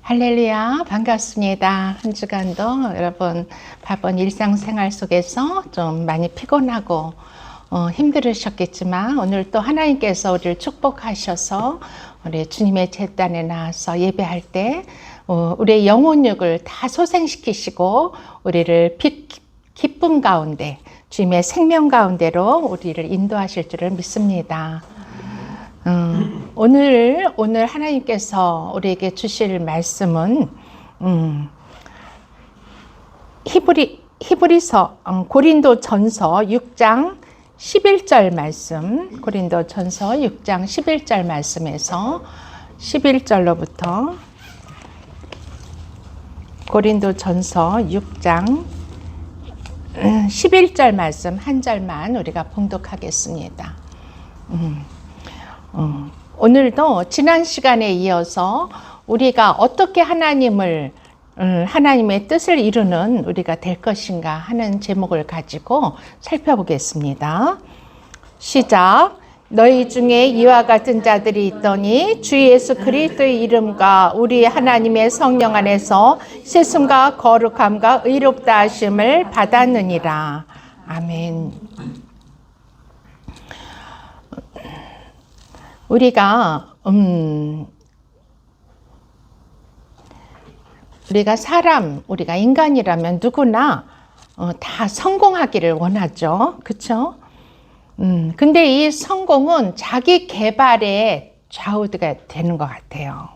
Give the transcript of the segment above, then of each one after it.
할렐루야, 반갑습니다. 한 주간도 여러분 바쁜 일상생활 속에서 좀 많이 피곤하고 힘들으셨겠지만 오늘 또 하나님께서 우리를 축복하셔서 우리 주님의 제단에 나와서 예배할 때 우리의 영혼육을 다 소생시키시고 우리를 기쁨 가운데 주님의 생명 가운데로 우리를 인도하실 줄을 믿습니다. 오늘 하나님께서 우리에게 주실 말씀은 히브리서 고린도전서 6장 11절 말씀, 고린도전서 6장 11절 말씀에서 11절로부터 고린도전서 6장 11절 말씀 한 절만 우리가 봉독하겠습니다. 오늘도 지난 시간에 이어서 우리가 어떻게 하나님의 뜻을 이루는 우리가 될 것인가 하는 제목을 가지고 살펴보겠습니다. 시작. 너희 중에 이와 같은 자들이 있더니 주 예수 그리스도의 이름과 우리 하나님의 성령 안에서 세순과 거룩함과 의롭다 하심을 받았느니라. 아멘. 우리가 우리가 인간이라면 누구나 다 성공하기를 원하죠. 그렇죠? 근데 이 성공은 자기 개발에 좌우가 되는 것 같아요.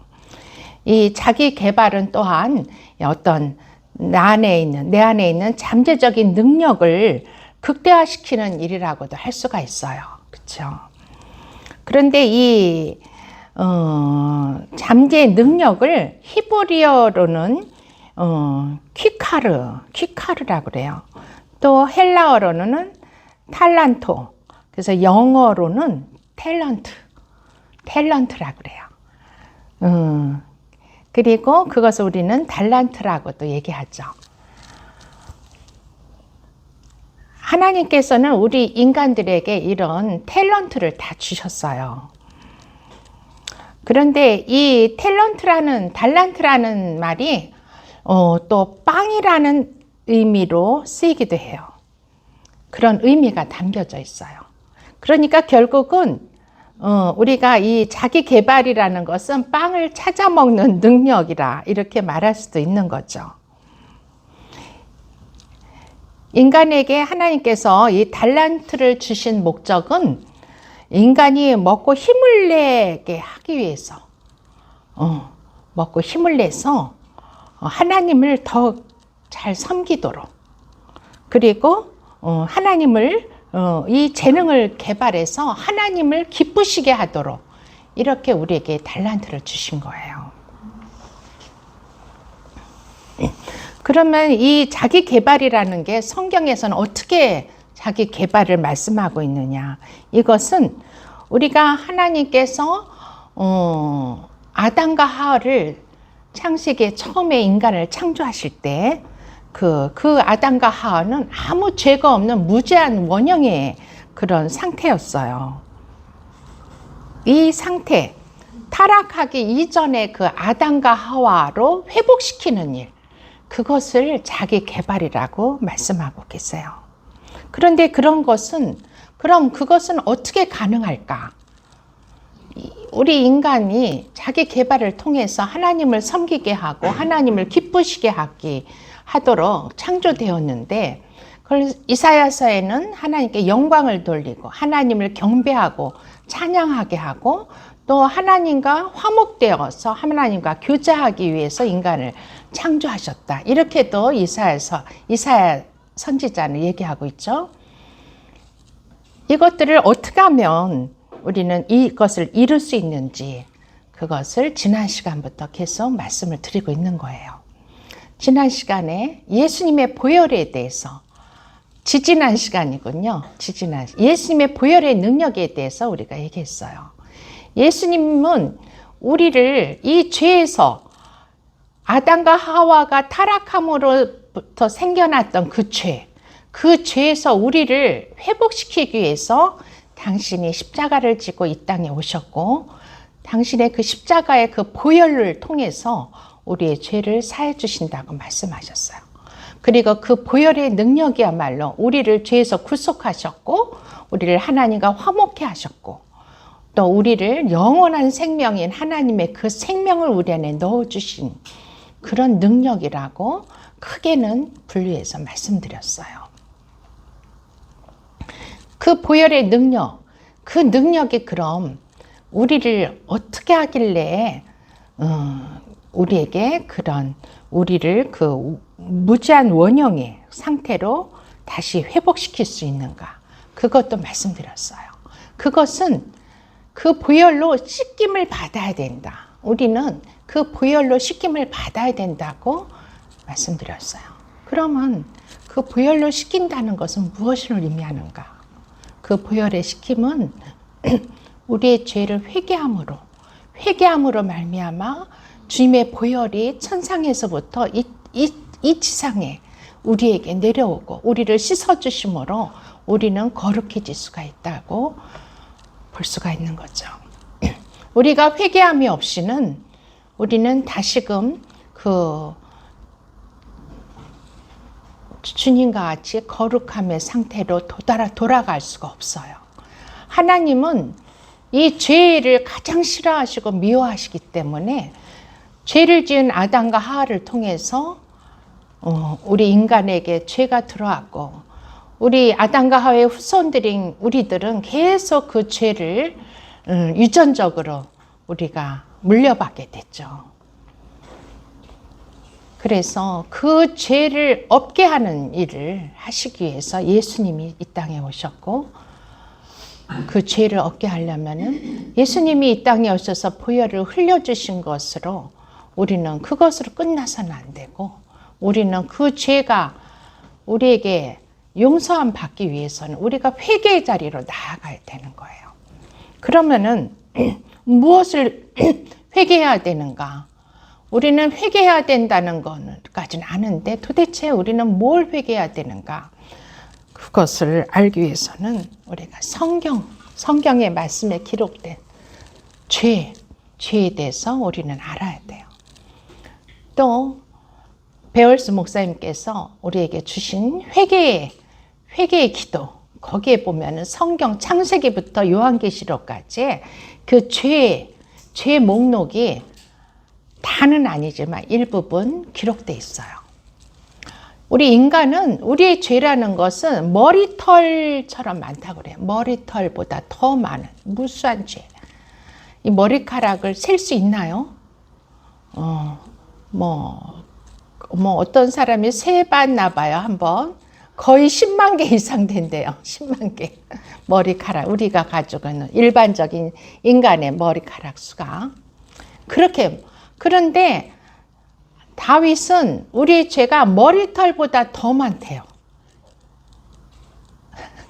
이 자기 개발은 또한 어떤 내 안에 있는 잠재적인 능력을 극대화시키는 일이라고도 할 수가 있어요. 그렇죠? 그런데 이 잠재의 능력을 히브리어로는 퀴카르라고 그래요. 또 헬라어로는 탈란토, 그래서 영어로는 탤런트라고 그래요. 그리고 그것을 우리는 달란트라고도 얘기하죠. 하나님께서는 우리 인간들에게 이런 탤런트를 다 주셨어요. 그런데 이 달란트라는 말이 또 빵이라는 의미로 쓰이기도 해요. 그런 의미가 담겨져 있어요. 그러니까 결국은 우리가 이 자기 개발이라는 것은 빵을 찾아 먹는 능력이라 이렇게 말할 수도 있는 거죠. 인간에게 하나님께서 이 달란트를 주신 목적은 인간이 먹고 힘을 내게 하기 위해서 먹고 힘을 내서 하나님을 더 잘 섬기도록, 그리고 하나님을 이 재능을 개발해서 하나님을 기쁘시게 하도록 이렇게 우리에게 달란트를 주신 거예요. 그러면 이 자기 개발이라는 게 성경에서는 어떻게 자기 개발을 말씀하고 있느냐? 이것은 우리가 하나님께서 아담과 하와를 창세기에 처음에 인간을 창조하실 때 그 아담과 하와는 아무 죄가 없는 무죄한 원형의 그런 상태였어요. 이 상태, 타락하기 이전에 그 아담과 하와로 회복시키는 일, 그것을 자기 개발이라고 말씀하고 계세요. 그런데 그럼 그것은 어떻게 가능할까? 우리 인간이 자기 개발을 통해서 하나님을 섬기게 하고 하나님을 기쁘시게 하도록 창조되었는데, 그걸 이사야서에는 하나님께 영광을 돌리고 하나님을 경배하고 찬양하게 하고 또 하나님과 화목되어서 하나님과 교제하기 위해서 인간을 창조하셨다. 이렇게도 이사야 선지자는 얘기하고 있죠. 이것들을 어떻게 하면 우리는 이것을 이룰 수 있는지, 그것을 지난 시간부터 계속 말씀을 드리고 있는 거예요. 지난 시간에 예수님의 보혈에 대해서, 지지난 시간이군요. 예수님의 보혈의 능력에 대해서 우리가 얘기했어요. 예수님은 우리를 이 죄에서, 아담과 하와가 타락함으로부터 생겨났던 그 죄에서 우리를 회복시키기 위해서 당신이 십자가를 지고 이 땅에 오셨고, 당신의 그 십자가의 그 보혈을 통해서 우리의 죄를 사해 주신다고 말씀하셨어요. 그리고 그 보혈의 능력이야말로 우리를 죄에서 구속하셨고 우리를 하나님과 화목케 하셨고 또 우리를 영원한 생명인 하나님의 그 생명을 우리 안에 넣어주신 그런 능력이라고 크게는 분류해서 말씀드렸어요. 그 보혈의 능력, 그 능력이 그럼 우리를 어떻게 하길래 우리에게 그런 우리를 그 무지한 원형의 상태로 다시 회복시킬 수 있는가? 그것도 말씀드렸어요. 그것은 그 보혈로 씻김을 받아야 된다. 우리는 그 보혈로 씻김을 받아야 된다고 말씀드렸어요. 그러면 그 보혈로 씻긴다는 것은 무엇을 의미하는가? 그 보혈의 씻김은 우리의 죄를 회개함으로 말미암아 주님의 보혈이 천상에서부터 이 지상에 우리에게 내려오고 우리를 씻어주심으로 우리는 거룩해질 수가 있다고 볼 수가 있는 거죠. 우리가 회개함이 없이는 우리는 다시금 그 주님과 같이 거룩함의 상태로 돌아갈 수가 없어요. 하나님은 이 죄를 가장 싫어하시고 미워하시기 때문에 죄를 지은 아담과 하와를 통해서 우리 인간에게 죄가 들어왔고 우리 아담과 하와의 후손들인 우리들은 계속 그 죄를 유전적으로 우리가 물려받게 됐죠. 그래서 그 죄를 없게 하는 일을 하시기 위해서 예수님이 이 땅에 오셨고 그 죄를 없게 하려면은 예수님이 이 땅에 오셔서 보혈을 흘려주신 것으로 우리는 그것으로 끝나서는 안 되고 우리는 그 죄가 우리에게 용서함 받기 위해서는 우리가 회개의 자리로 나아가야 되는 거예요. 그러면은 무엇을 회개해야 되는가? 우리는 회개해야 된다는 것까지는 아는데 도대체 우리는 뭘 회개해야 되는가? 그것을 알기 위해서는 우리가 성경의 말씀에 기록된 죄에 대해서 우리는 알아야 돼요. 또 베얼스 목사님께서 우리에게 주신 회개의 기도, 거기에 보면은 성경 창세기부터 요한계시록까지 그 죄 목록이 다는 아니지만 일부분 기록되어 있어요. 우리 인간은 우리의 죄라는 것은 머리털처럼 많다고 그래요. 머리털보다 더 많은 무수한 죄. 이 머리카락을 셀 수 있나요? 어떤 사람이 세봤나 봐요. 한번 거의 10만 개 이상 된대요. 10만 개 머리카락. 우리가 가지고 있는 일반적인 인간의 머리카락 수가 그렇게. 그런데 다윗은 우리의 죄가 머리털보다 더 많대요.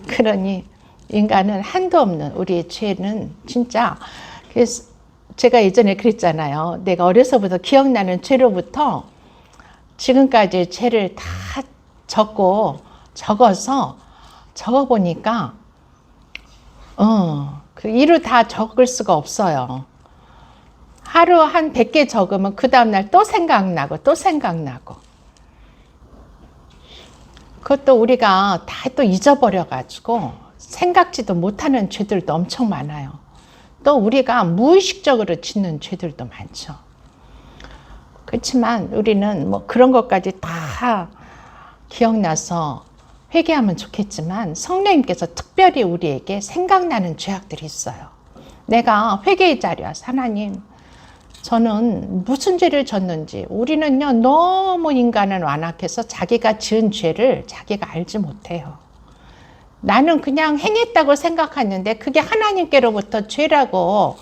그러니 인간은 한도 없는 우리의 죄는 진짜, 그래서 제가 예전에 그랬잖아요. 내가 어려서부터 기억나는 죄로부터 지금까지 죄를 다 적어보니까 그 이루 다 적을 수가 없어요. 하루 한 100개 적으면 그 다음날 또 생각나고 그것도 우리가 다 또 잊어버려가지고 생각지도 못하는 죄들도 엄청 많아요. 또 우리가 무의식적으로 짓는 죄들도 많죠. 그렇지만 우리는 뭐 그런 것까지 다 기억나서 회개하면 좋겠지만 성령님께서 특별히 우리에게 생각나는 죄악들이 있어요. 내가 회개의 자리에 와서 하나님, 저는 무슨 죄를 졌는지, 우리는요 너무 인간은 완악해서 자기가 지은 죄를 자기가 알지 못해요. 나는 그냥 행했다고 생각하는데 그게 하나님께로부터 죄라고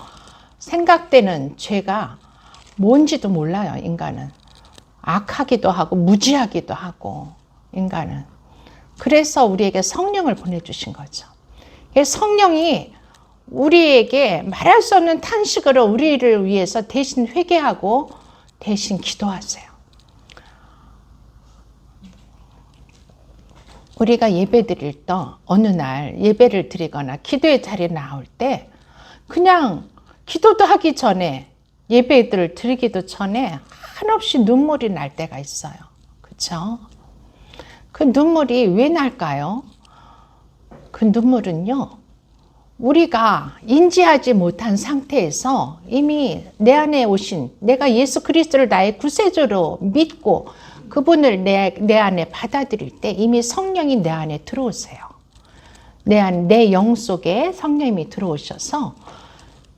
생각되는 죄가 뭔지도 몰라요. 인간은 악하기도 하고 무지하기도 하고 인간은. 그래서 우리에게 성령을 보내주신 거죠. 성령이 우리에게 말할 수 없는 탄식으로 우리를 위해서 대신 회개하고 대신 기도하세요. 우리가 예배 드릴 때 어느 날 예배를 드리거나 기도의 자리에 나올 때 그냥 기도도 하기 전에 예배들을 드리기도 전에 한없이 눈물이 날 때가 있어요. 그렇죠? 그 눈물이 왜 날까요? 그 눈물은요, 우리가 인지하지 못한 상태에서 이미 내 안에 오신, 내가 예수 그리스도를 나의 구세주로 믿고 그분을 내 안에 받아들일 때 이미 성령이 내 안에 들어오세요. 내 영 속에 성령님이 들어오셔서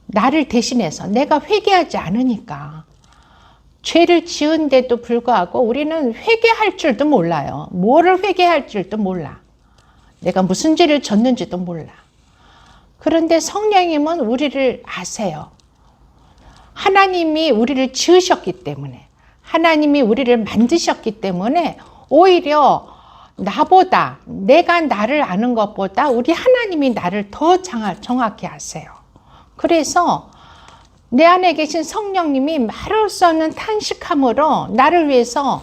나를 대신해서, 내가 회개하지 않으니까, 죄를 지은데도 불구하고 우리는 회개할 줄도 몰라요. 뭐를 회개할 줄도 몰라. 내가 무슨 죄를 졌는지도 몰라. 그런데 성령님은 우리를 아세요. 하나님이 우리를 지으셨기 때문에, 하나님이 우리를 만드셨기 때문에 오히려 나보다, 내가 나를 아는 것보다 우리 하나님이 나를 더 정확히 아세요. 그래서 내 안에 계신 성령님이 말할 수 없는 탄식함으로 나를 위해서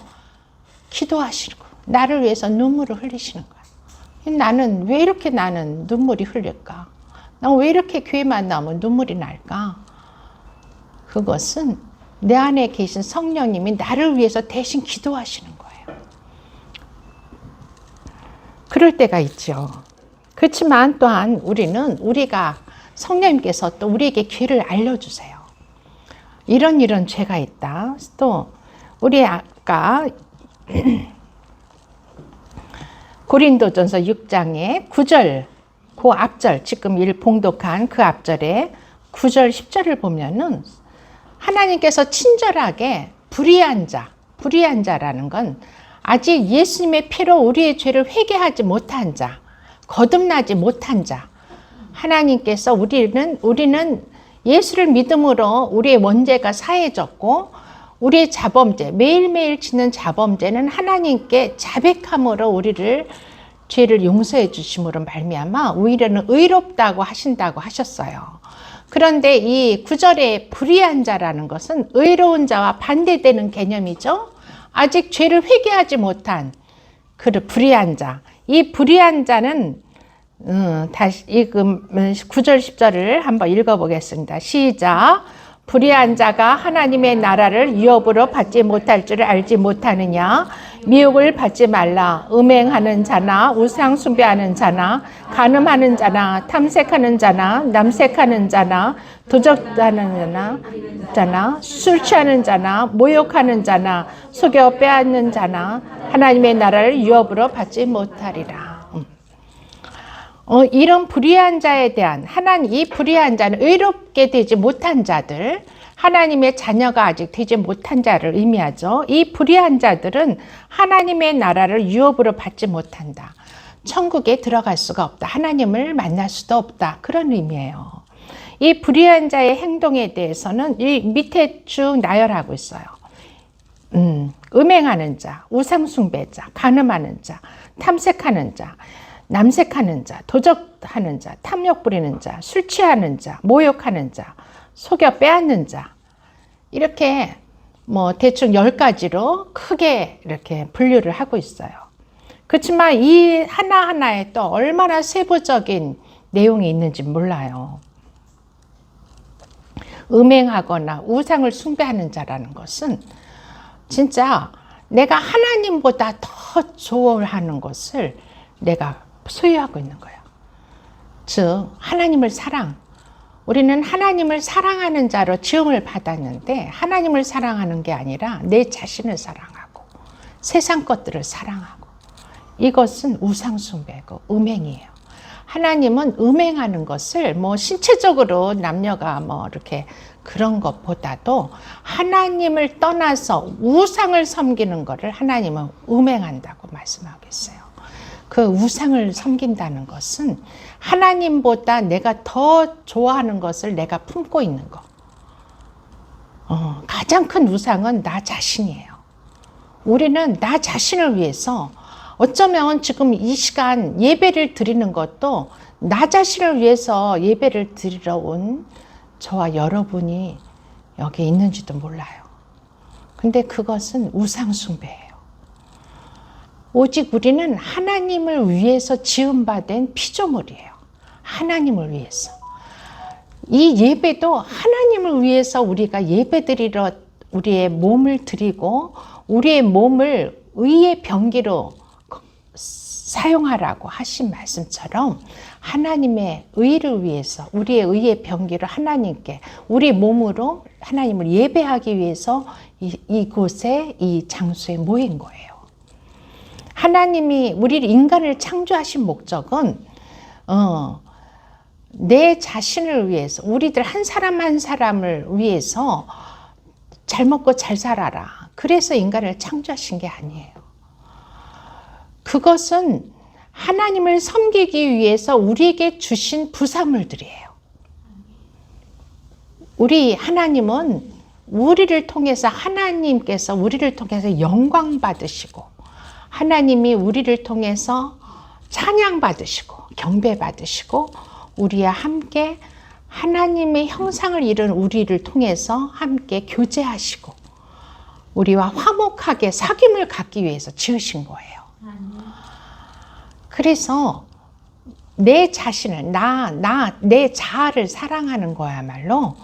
기도하시고 나를 위해서 눈물을 흘리시는 거예요. 나는 왜 이렇게 눈물이 흘릴까? 난 왜 이렇게 교회만 나오면 눈물이 날까? 그것은 내 안에 계신 성령님이 나를 위해서 대신 기도하시는 거예요. 그럴 때가 있죠. 그렇지만 또한 우리가 성령님께서 또 우리에게 길을 알려주세요. 이런 죄가 있다. 또 우리 아까 고린도전서 6장의 9절, 그 앞절, 지금 봉독한 그 앞절에 9절, 10절을 보면은 하나님께서 친절하게 불의한 자라는 건 아직 예수님의 피로 우리의 죄를 회개하지 못한 자, 거듭나지 못한 자, 하나님께서 우리는 예수를 믿음으로 우리의 원죄가 사해졌고 우리의 자범죄, 매일매일 짓는 자범죄는 하나님께 자백함으로 우리를 죄를 용서해 주심으로 말미암아 오히려는 의롭다고 하셨어요. 그런데 이 9절의 불의한 자라는 것은 의로운 자와 반대되는 개념이죠. 아직 죄를 회개하지 못한 그 불의한 자. 이 불의한 자는 다시 9절 10절을 한번 읽어보겠습니다. 시작. 불의한 자가 하나님의 나라를 유업으로 받지 못할 줄을 알지 못하느냐. 미혹을 받지 말라. 음행하는 자나 우상 숭배하는 자나 간음하는 자나 탐색하는 자나 남색하는 자나 도적하는 자나 술 취하는 자나 모욕하는 자나 속여 빼앗는 자나 하나님의 나라를 유업으로 받지 못하리라. 이런 불의한 자에 대한 이 불의한 자는 의롭게 되지 못한 자들, 하나님의 자녀가 아직 되지 못한 자를 의미하죠. 이 불의한 자들은 하나님의 나라를 유업으로 받지 못한다. 천국에 들어갈 수가 없다. 하나님을 만날 수도 없다. 그런 의미예요. 이 불의한 자의 행동에 대해서는 이 밑에 쭉 나열하고 있어요. 음행하는 자, 우상숭배자, 간음하는 자, 탐색하는 자, 남색하는 자, 도적하는 자, 탐욕 부리는 자, 술 취하는 자, 모욕하는 자, 속여 빼앗는 자, 이렇게 대충 10가지로 크게 이렇게 분류를 하고 있어요. 그렇지만 이 하나하나에 또 얼마나 세부적인 내용이 있는지 몰라요. 음행하거나 우상을 숭배하는 자라는 것은 진짜 내가 하나님보다 더 좋아하는 것을 내가 소유하고 있는 거예요. 즉 하나님을 우리는 하나님을 사랑하는 자로 지음을 받았는데 하나님을 사랑하는 게 아니라 내 자신을 사랑하고 세상 것들을 사랑하고, 이것은 우상숭배고 음행이에요. 하나님은 음행하는 것을 신체적으로 남녀가 이렇게 그런 것보다도 하나님을 떠나서 우상을 섬기는 것을 하나님은 음행한다고 말씀하고 있어요. 그 우상을 섬긴다는 것은 하나님보다 내가 더 좋아하는 것을 내가 품고 있는 거. 가장 큰 우상은 나 자신이에요. 우리는 나 자신을 위해서 어쩌면 지금 이 시간 예배를 드리는 것도 나 자신을 위해서 예배를 드리러 온 저와 여러분이 여기 있는지도 몰라요. 근데 그것은 우상숭배예요. 오직 우리는 하나님을 위해서 지음받은 피조물이에요. 하나님을 위해서. 이 예배도 하나님을 위해서 우리가 예배드리러 우리의 몸을 드리고 우리의 몸을 의의 병기로 사용하라고 하신 말씀처럼 하나님의 의를 위해서 우리의 의의 병기를 하나님께 우리 몸으로 하나님을 예배하기 위해서 이곳에 이 장소에 모인 거예요. 하나님이 우리 인간을 창조하신 목적은 내 자신을 위해서 우리들 한 사람 한 사람을 위해서 잘 먹고 잘 살아라. 그래서 인간을 창조하신 게 아니에요. 그것은 하나님을 섬기기 위해서 우리에게 주신 부산물들이에요. 우리 하나님은 우리를 통해서 하나님께서 우리를 통해서 영광 받으시고 하나님이 우리를 통해서 찬양 받으시고 경배 받으시고 우리와 함께 하나님의 형상을 이룬 우리를 통해서 함께 교제하시고 우리와 화목하게 사귐을 갖기 위해서 지으신 거예요. 그래서 내 자신을 내 자아를 사랑하는 거야말로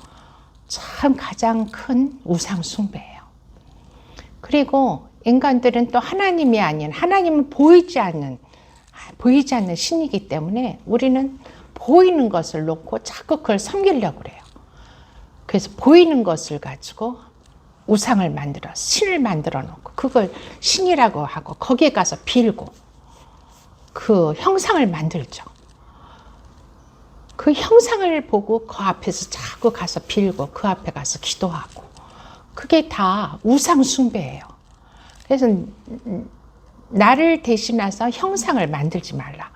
참 가장 큰 우상 숭배예요. 그리고 인간들은 또 하나님이 아닌 하나님은 보이지 않는 신이기 때문에 우리는 보이는 것을 놓고 자꾸 그걸 섬기려고 그래요. 그래서 보이는 것을 가지고 우상을 만들어 신을 만들어 놓고 그걸 신이라고 하고 거기에 가서 빌고 그 형상을 만들죠. 그 형상을 보고 그 앞에서 자꾸 가서 빌고 그 앞에 가서 기도하고 그게 다 우상 숭배예요. 그래서 나를 대신해서 형상을 만들지 말라.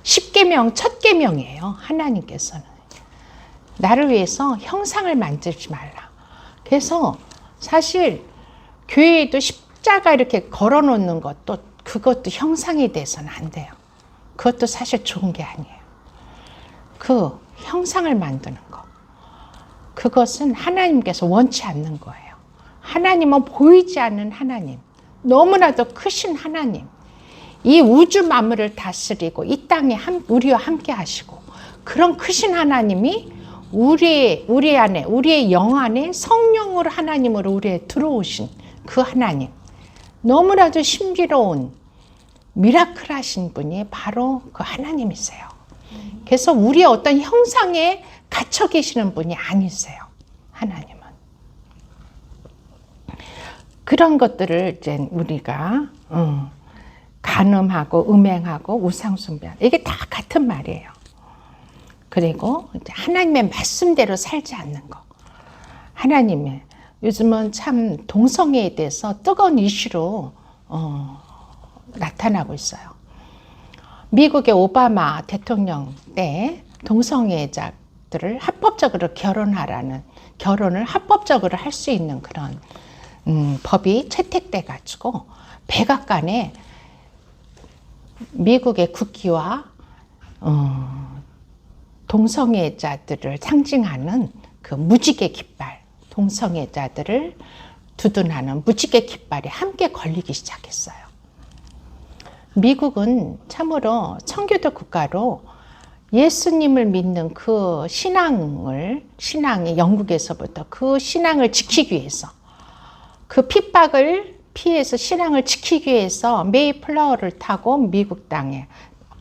10계명 첫 계명이에요. 하나님께서는 나를 위해서 형상을 만들지 말라. 그래서 사실 교회에도 십자가 이렇게 걸어 놓는 것도 그것도 형상이 돼서는 안 돼요. 그것도 사실 좋은 게 아니에요. 그 형상을 만드는 거 그것은 하나님께서 원치 않는 거예요. 하나님은 보이지 않는 하나님, 너무나도 크신 하나님, 이 우주 만물을 다스리고 이 땅에 우리와 함께 하시고 그런 크신 하나님이 우리 안에 우리의 영 안에 성령으로 하나님으로 우리에 들어오신 그 하나님, 너무나도 신비로운 미라클하신 분이 바로 그 하나님이세요. 그래서 우리의 어떤 형상에 갇혀 계시는 분이 아니세요. 하나님은 그런 것들을 이제 우리가 간음하고 음행하고 우상숭배 이게 다 같은 말이에요. 그리고 이제 하나님의 말씀대로 살지 않는 거. 하나님의 요즘은 참 동성애에 대해서 뜨거운 이슈로 나타나고 있어요. 미국의 오바마 대통령 때 동성애자들을 합법적으로 결혼을 합법적으로 할 수 있는 그런 법이 채택돼 가지고 백악관에 미국의 국기와 동성애자들을 상징하는 그 무지개 깃발, 동성애자들을 두둔하는 무지개 깃발이 함께 걸리기 시작했어요. 미국은 참으로 청교도 국가로 예수님을 믿는 그 신앙이 영국에서부터 그 신앙을 지키기 위해서 그 핍박을 피해서 신앙을 지키기 위해서 메이플라워를 타고 미국 땅에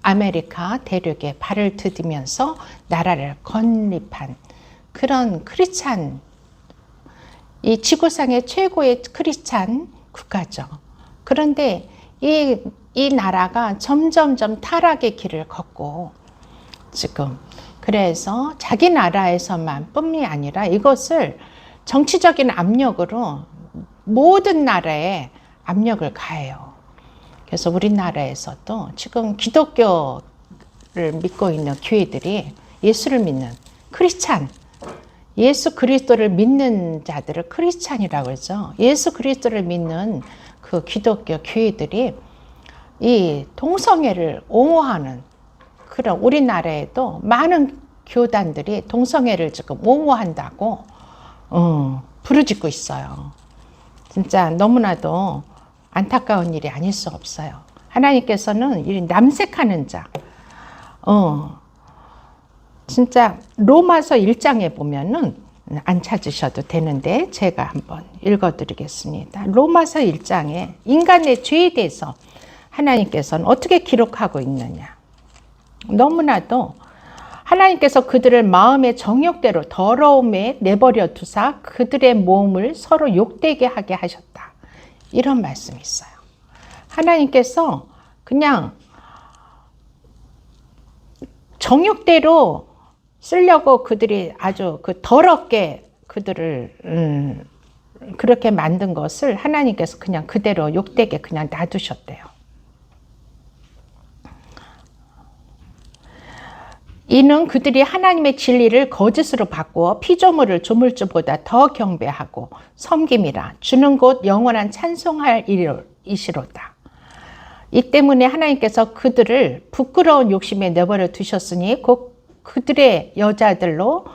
아메리카 대륙에 발을 디디면서 나라를 건립한 그런 크리스찬, 이 지구상의 최고의 크리스찬 국가죠. 그런데 이 나라가 점점점 타락의 길을 걷고 지금 그래서 자기 나라에서만 뿐이 아니라 이것을 정치적인 압력으로 모든 나라에 압력을 가해요. 그래서 우리나라에서도 지금 기독교를 믿고 있는 교회들이 예수를 믿는 크리스찬, 예수 그리스도를 믿는 자들을 크리스찬이라고 하죠. 예수 그리스도를 믿는 그 기독교 교회들이 이 동성애를 옹호하는 그런 우리나라에도 많은 교단들이 동성애를 지금 옹호한다고 부르짖고 있어요. 진짜 너무나도 안타까운 일이 아닐 수 없어요. 하나님께서는 이 남색하는 자, 진짜 로마서 1장에 보면은 안 찾으셔도 되는데 제가 한번 읽어드리겠습니다. 로마서 1장에 인간의 죄에 대해서 하나님께서는 어떻게 기록하고 있느냐. 너무나도 하나님께서 그들을 마음의 정욕대로 더러움에 내버려 두사 그들의 몸을 서로 욕되게 하게 하셨다. 이런 말씀이 있어요. 하나님께서 그냥 정욕대로 쓰려고 그들이 아주 그 더럽게 그들을 그렇게 만든 것을 하나님께서 그냥 그대로 욕되게 그냥 놔두셨대요. 이는 그들이 하나님의 진리를 거짓으로 바꾸어 피조물을 조물주보다 더 경배하고 섬김이라 주는 곳 영원한 찬송할 이시로다. 이 때문에 하나님께서 그들을 부끄러운 욕심에 내버려 두셨으니 곧 그들의 여자들도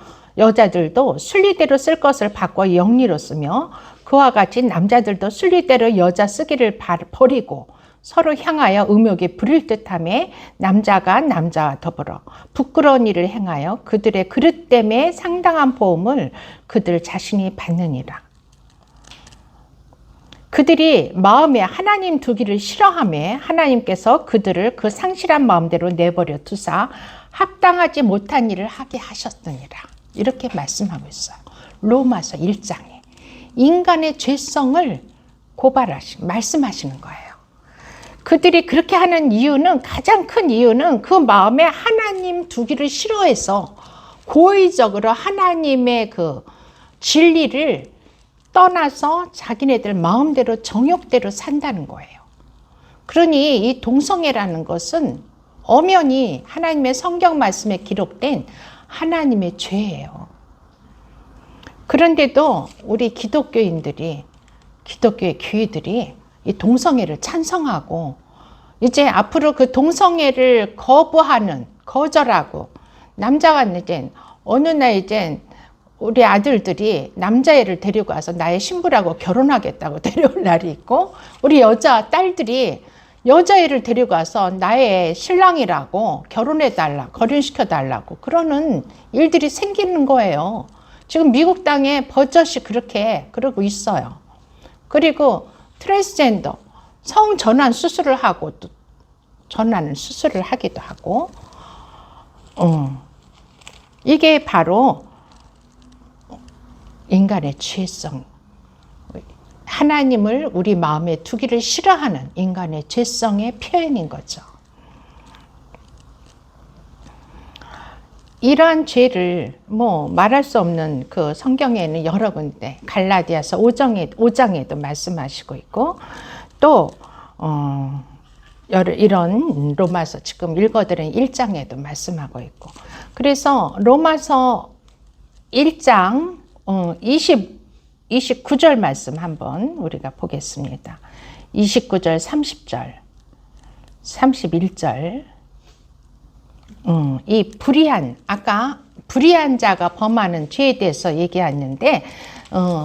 순리대로 쓸 것을 바꿔 영리로 쓰며 그와 같이 남자들도 순리대로 여자 쓰기를 버리고 서로 향하여 음욕이 부릴 듯하며 남자가 남자와 더불어 부끄러운 일을 행하여 그들의 그릇됨에 상당한 보험을 그들 자신이 받느니라. 그들이 마음에 하나님 두기를 싫어하며 하나님께서 그들을 그 상실한 마음대로 내버려 두사 합당하지 못한 일을 하게 하셨느니라. 이렇게 말씀하고 있어요. 로마서 1장에 인간의 죄성을 말씀하시는 거예요. 그들이 그렇게 하는 이유는, 가장 큰 이유는 그 마음에 하나님 두기를 싫어해서 고의적으로 하나님의 그 진리를 떠나서 자기네들 마음대로 정욕대로 산다는 거예요. 그러니 이 동성애라는 것은 엄연히 하나님의 성경 말씀에 기록된 하나님의 죄예요. 그런데도 우리 기독교인들이, 기독교의 교회들이 이 동성애를 찬성하고 이제 앞으로 그 동성애를 거절하고 남자가 이제 어느 날 이제 우리 아들들이 남자애를 데리고 와서 나의 신부라고 결혼하겠다고 데려올 날이 있고 우리 여자 딸들이 여자애를 데리고 와서 나의 신랑이라고 결혼시켜달라고 그러는 일들이 생기는 거예요. 지금 미국 땅에 버젓이 그렇게 그러고 있어요. 그리고 트랜스젠더 성 전환 수술을 하고 또 전환 수술을 하기도 하고 이게 바로 인간의 죄성, 하나님을 우리 마음에 두기를 싫어하는 인간의 죄성의 표현인 거죠. 이러한 죄를 말할 수 없는 그 성경에는 여러 군데 갈라디아서 5장에도 말씀하시고 있고 또 이런 로마서 지금 읽어드린 1장에도 말씀하고 있고 그래서 로마서 1장 29절 말씀 한번 우리가 보겠습니다. 29절, 30절, 31절 이 아까 불의한 자가 범하는 죄에 대해서 얘기했는데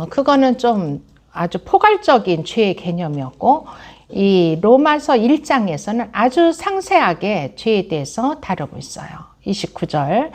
그거는 좀 아주 포괄적인 죄의 개념이었고 이 로마서 1장에서는 아주 상세하게 죄에 대해서 다루고 있어요. 29절,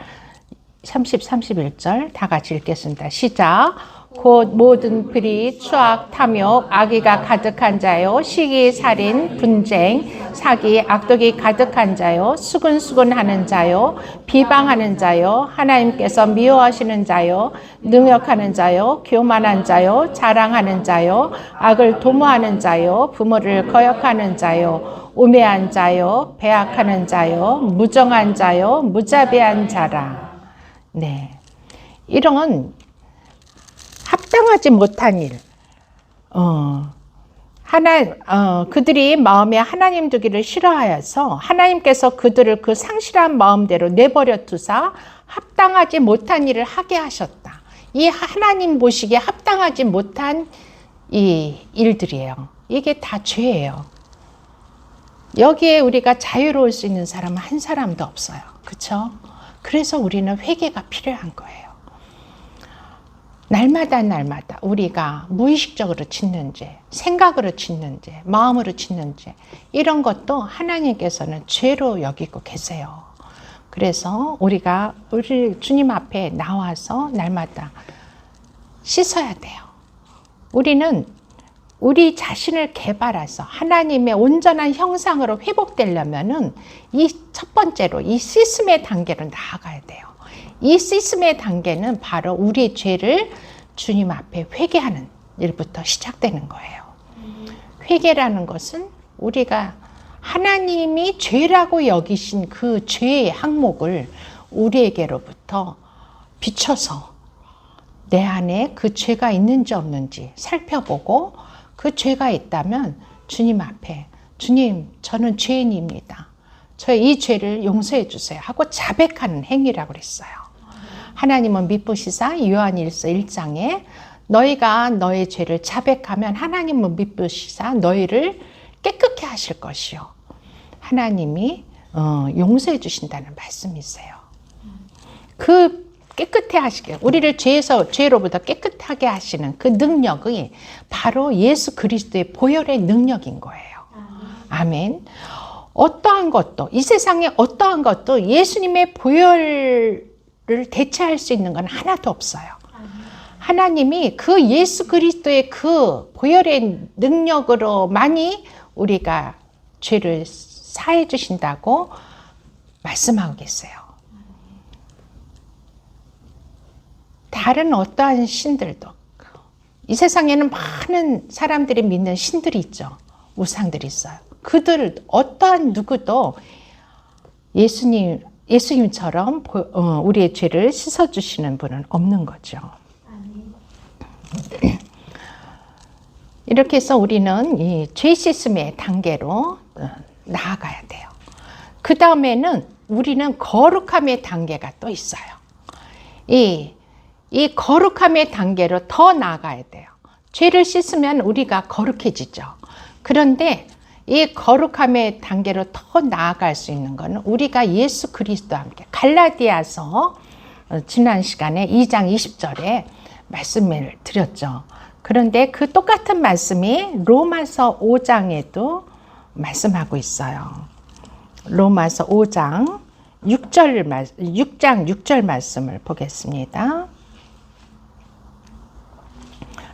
30, 31절 다 같이 읽겠습니다. 시작. 곧 모든 불의, 추악, 탐욕, 악의가 가득한 자요, 시기, 살인, 분쟁, 사기, 악독이 가득한 자요, 수근수근하는 자요, 비방하는 자요, 하나님께서 미워하시는 자요, 능욕하는 자요, 교만한 자요, 자랑하는 자요, 악을 도모하는 자요, 부모를 거역하는 자요, 우매한 자요, 배악하는 자요, 무정한 자요, 무자비한 자라. 네, 이런 합당하지 못한 일, 그들이 마음에 하나님 두기를 싫어하여서 하나님께서 그들을 그 상실한 마음대로 내버려 두사 합당하지 못한 일을 하게 하셨다. 이 하나님 보시기에 합당하지 못한 이 일들이에요. 이게 다 죄예요. 여기에 우리가 자유로울 수 있는 사람은 한 사람도 없어요. 그렇죠? 그래서 우리는 회개가 필요한 거예요. 날마다 우리가 무의식적으로 짓는 죄, 생각으로 짓는 죄, 마음으로 짓는 죄 이런 것도 하나님께서는 죄로 여기고 계세요. 그래서 우리가 우리 주님 앞에 나와서 날마다 씻어야 돼요. 우리는 우리 자신을 개발해서 하나님의 온전한 형상으로 회복되려면은 이 첫 번째로 이 씻음의 단계로 나아가야 돼요. 이 씻음의 단계는 바로 우리의 죄를 주님 앞에 회개하는 일부터 시작되는 거예요. 회개라는 것은 우리가 하나님이 죄라고 여기신 그 죄의 항목을 우리에게로부터 비춰서 내 안에 그 죄가 있는지 없는지 살펴보고 그 죄가 있다면 주님 앞에 주님 저는 죄인입니다. 저의 이 죄를 용서해 주세요 하고 자백하는 행위라고 그랬어요. 하나님은 미쁘시사 요한일서 1장에 너희가 너의 죄를 자백하면 하나님은 미쁘시사 너희를 깨끗게 하실 것이요. 하나님이 용서해 주신다는 말씀이세요. 그 깨끗해 하시게 우리를 죄로부터 깨끗하게 하시는 그 능력이 바로 예수 그리스도의 보혈의 능력인 거예요. 아멘. 어떠한 것도 이 세상에 어떠한 것도 예수님의 보혈을 대체할 수 있는 건 하나도 없어요. 하나님이 그 예수 그리스도의 그 보혈의 능력으로만이 우리가 죄를 사해 주신다고 말씀하고 계세요. 다른 어떠한 신들도 이 세상에는 많은 사람들이 믿는 신들이 있죠. 우상들이 있어요. 그들 어떠한 누구도 예수님처럼 우리의 죄를 씻어주시는 분은 없는 거죠. 이렇게 해서 우리는 이 죄 씻음의 단계로 나아가야 돼요. 그 다음에는 우리는 거룩함의 단계가 또 있어요. 이 거룩함의 단계로 더 나아가야 돼요. 죄를 씻으면 우리가 거룩해지죠. 그런데 이 거룩함의 단계로 더 나아갈 수 있는 것은 우리가 예수 그리스도와 함께 갈라디아서 지난 시간에 2장 20절에 말씀을 드렸죠. 그런데 그 똑같은 말씀이 로마서 5장에도 말씀하고 있어요. 로마서 5장 6장 6절 말씀을 보겠습니다.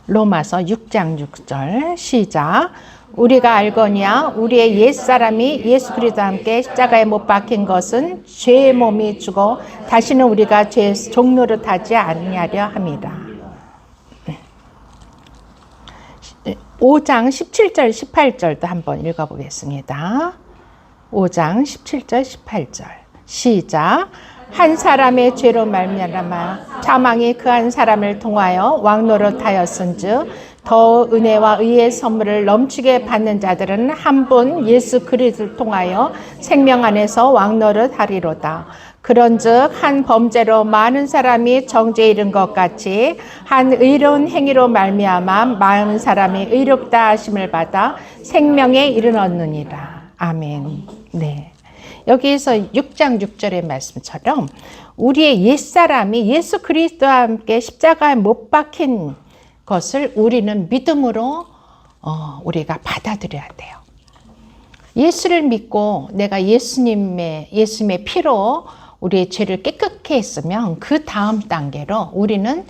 로마서 6장 6절 시작. 우리가 알거니와 우리의 옛사람이 예수 그리스도와 함께 십자가에 못 박힌 것은 죄의 몸이 죽어 다시는 우리가 죄의 종노릇 하지 아니하려 함이라. 5장 17절 18절도 한번 읽어보겠습니다. 5장 17절 18절 시작. 한 사람의 죄로 말미암아 사망이 그 한 사람을 통하여 왕노릇하였은즉 더 은혜와 의의 선물을 넘치게 받는 자들은 한 분 예수 그리스도를 통하여 생명 안에서 왕노릇하리로다. 그런즉 한 범죄로 많은 사람이 정죄에 이른 것 같이 한 의로운 행위로 말미암아 많은 사람이 의롭다 하심을 받아 생명에 이르렀느니라. 아멘. 네. 여기에서 6장 6절의 말씀처럼 우리의 옛사람이 예수 그리스도와 함께 십자가에 못 박힌 것을 우리는 믿음으로 우리가 받아들여야 돼요. 예수를 믿고 내가 예수님의 피로 우리의 죄를 깨끗게 했으면 그 다음 단계로 우리는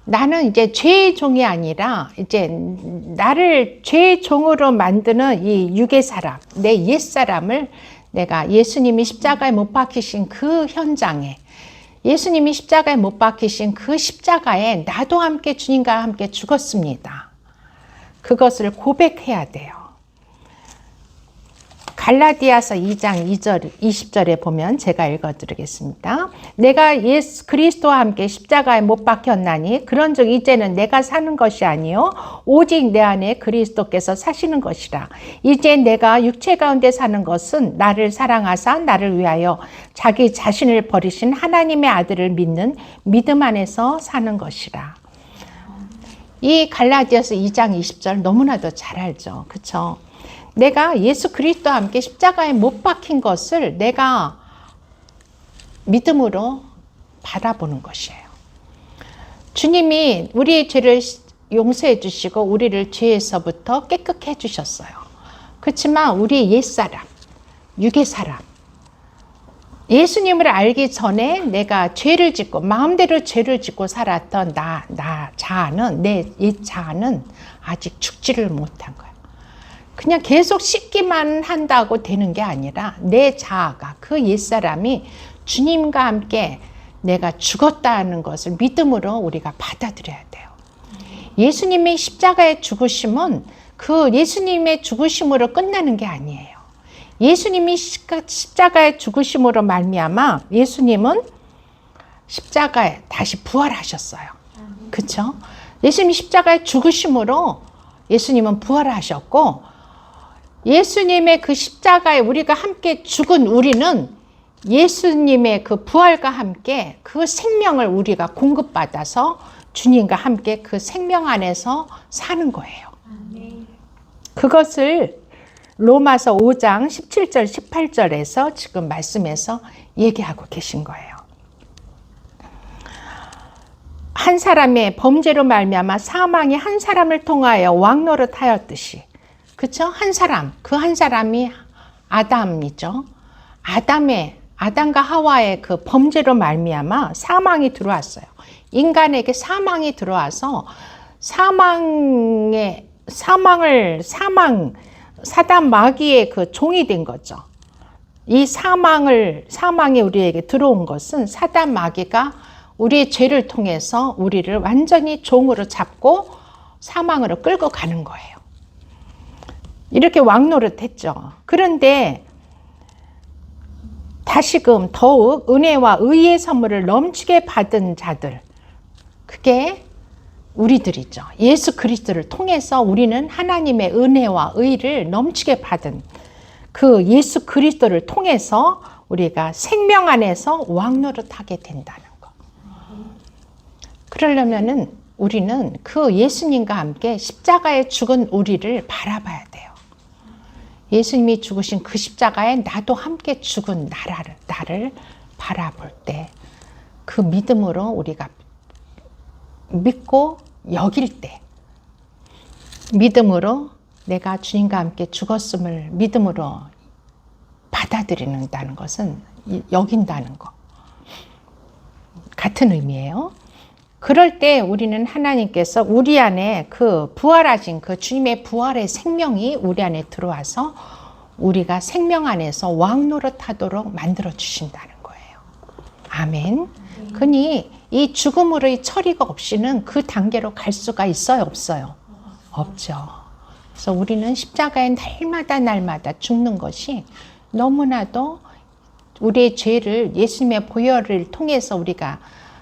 나는 이제 죄의 종이 아니라 이제 나를 죄의 종으로 만드는 이 육의 사람, 내 옛사람을 내가 예수님이 십자가에 못 박히신 그 현장에 예수님이 십자가에 못 박히신 그 십자가에 나도 함께 주님과 함께 죽었습니다. 그것을 고백해야 돼요. 갈라디아서 2장 2절, 20절에 보면 제가 읽어드리겠습니다. 내가 예수 그리스도와 함께 십자가에 못 박혔나니 그런즉 이제는 내가 사는 것이 아니요 오직 내 안에 그리스도께서 사시는 것이라. 이제 내가 육체 가운데 사는 것은 나를 사랑하사 나를 위하여 자기 자신을 버리신 하나님의 아들을 믿는 믿음 안에서 사는 것이라. 이 갈라디아서 2장 20절 너무나도 잘 알죠. 그렇죠? 내가 예수 그리스도와 함께 십자가에 못 박힌 것을 내가 믿음으로 바라보는 것이에요. 주님이 우리의 죄를 용서해 주시고 우리를 죄에서부터 깨끗게 해 주셨어요. 그렇지만 우리 옛사람, 육의 사람, 예수님을 알기 전에 내가 죄를 짓고 마음대로 죄를 짓고 살았던 자아는 내 옛 자아는 아직 죽지를 못한 거야. 그냥 계속 씻기만 한다고 되는 게 아니라 내 자아가 그 옛사람이 주님과 함께 내가 죽었다는 것을 믿음으로 우리가 받아들여야 돼요. 예수님의 십자가의 죽으심은 그 예수님의 죽으심으로 끝나는 게 아니에요. 예수님이 십자가의 죽으심으로 말미암아 예수님은 십자가에 다시 부활하셨어요. 그렇죠? 예수님이 십자가의 죽으심으로 예수님은 부활하셨고 예수님의 그 십자가에 우리가 함께 죽은 우리는 예수님의 그 부활과 함께 그 생명을 우리가 공급받아서 주님과 함께 그 생명 안에서 사는 거예요. 그것을 로마서 5장 17절 18절에서 지금 말씀에서 얘기하고 계신 거예요. 한 사람의 범죄로 말미암아 사망이 한 사람을 통하여 왕노릇하였듯이, 그렇죠? 한 사람, 그 한 사람이 아담이죠. 아담과 하와의 그 범죄로 말미암아 사망이 들어왔어요. 인간에게 사망이 들어와서 사단 마귀의 그 종이 된 거죠. 이 사망이 우리에게 들어온 것은 사단 마귀가 우리의 죄를 통해서 우리를 완전히 종으로 잡고 사망으로 끌고 가는 거예요. 이렇게 왕노릇했죠. 그런데 다시금 더욱 은혜와 의의 선물을 넘치게 받은 자들, 그게 우리들이죠. 예수 그리스도를 통해서 우리는 하나님의 은혜와 의를 넘치게 받은 그 예수 그리스도를 통해서 우리가 생명 안에서 왕노릇하게 된다는 거. 그러려면은 우리는 그 예수님과 함께 십자가에 죽은 우리를 바라봐야 돼요. 예수님이 죽으신 그 십자가에 나도 함께 죽은 나를 바라볼 때 그 믿음으로 우리가 믿고 여길 때, 믿음으로 내가 주님과 함께 죽었음을 믿음으로 받아들인다는 것은 여긴다는 거 같은 의미예요. 그럴 때 우리는 하나님께서 우리 안에 그 부활하신 그 주님의 부활의 생명이 우리 안에 들어와서 우리가 생명 안에서 왕노릇하도록 만들어 주신다는 거예요. 아멘. 그니 이 죽음으로의 처리가 없이는 그 단계로 갈 수가 있어요, 없어요? 없죠. 그래서 우리는 십자가에 날마다 죽는 것이 너무나도 우리의 죄를 예수님의 보혈을 통해서 우리가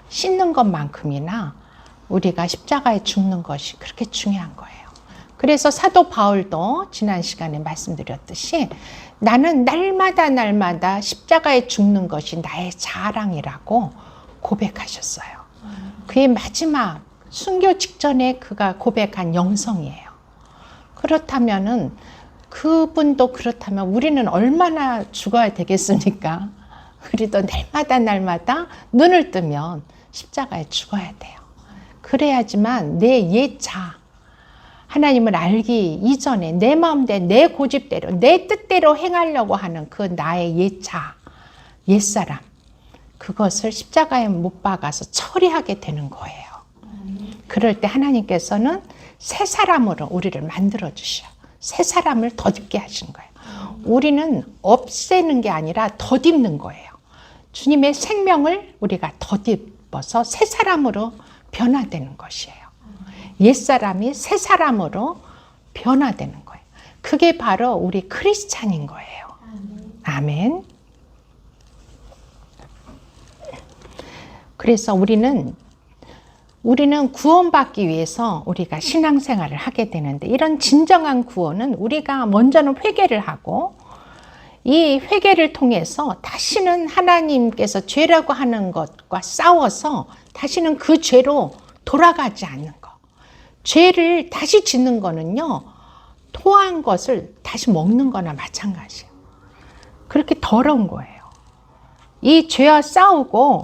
씻는 것만큼이나 우리가 십자가에 죽는 것이 그렇게 중요한 거예요. 그래서 사도 바울도 지난 시간에 말씀드렸듯이 나는 날마다 십자가에 죽는 것이 나의 자랑이라고 고백하셨어요. 그의 마지막 순교 직전에 그가 고백한 영성이에요. 그렇다면은 그분도 그렇다면 우리는 얼마나 죽어야 되겠습니까? 우리도 날마다 눈을 뜨면 십자가에 죽어야 돼요. 그래야지만 내 옛 자, 하나님을 알기 이전에 내 마음대로, 내 고집대로, 내 뜻대로 행하려고 하는 그 나의 옛 자, 옛사람, 그것을 십자가에 못 박아서 처리하게 되는 거예요. 그럴 때 하나님께서는 새 사람으로 우리를 만들어 주셔. 새 사람을 덧입게 하신 거예요. 우리는 없애는 게 아니라 덧입는 거예요. 주님의 생명을 우리가 덧입어서 새 사람으로 변화되는 것이에요. 옛사람이 새 사람으로 변화되는 거예요. 그게 바로 우리 크리스찬인 거예요. 아멘. 그래서 우리는 구원받기 위해서 우리가 신앙생활을 하게 되는데, 이런 진정한 구원은 우리가 먼저는 회개를 하고, 이 회개를 통해서 다시는 하나님께서 죄라고 하는 것과 싸워서 다시는 그 죄로 돌아가지 않는 것. 죄를 다시 짓는 거는요, 토한 것을 다시 먹는 거나 마찬가지예요. 그렇게 더러운 거예요. 이 죄와 싸우고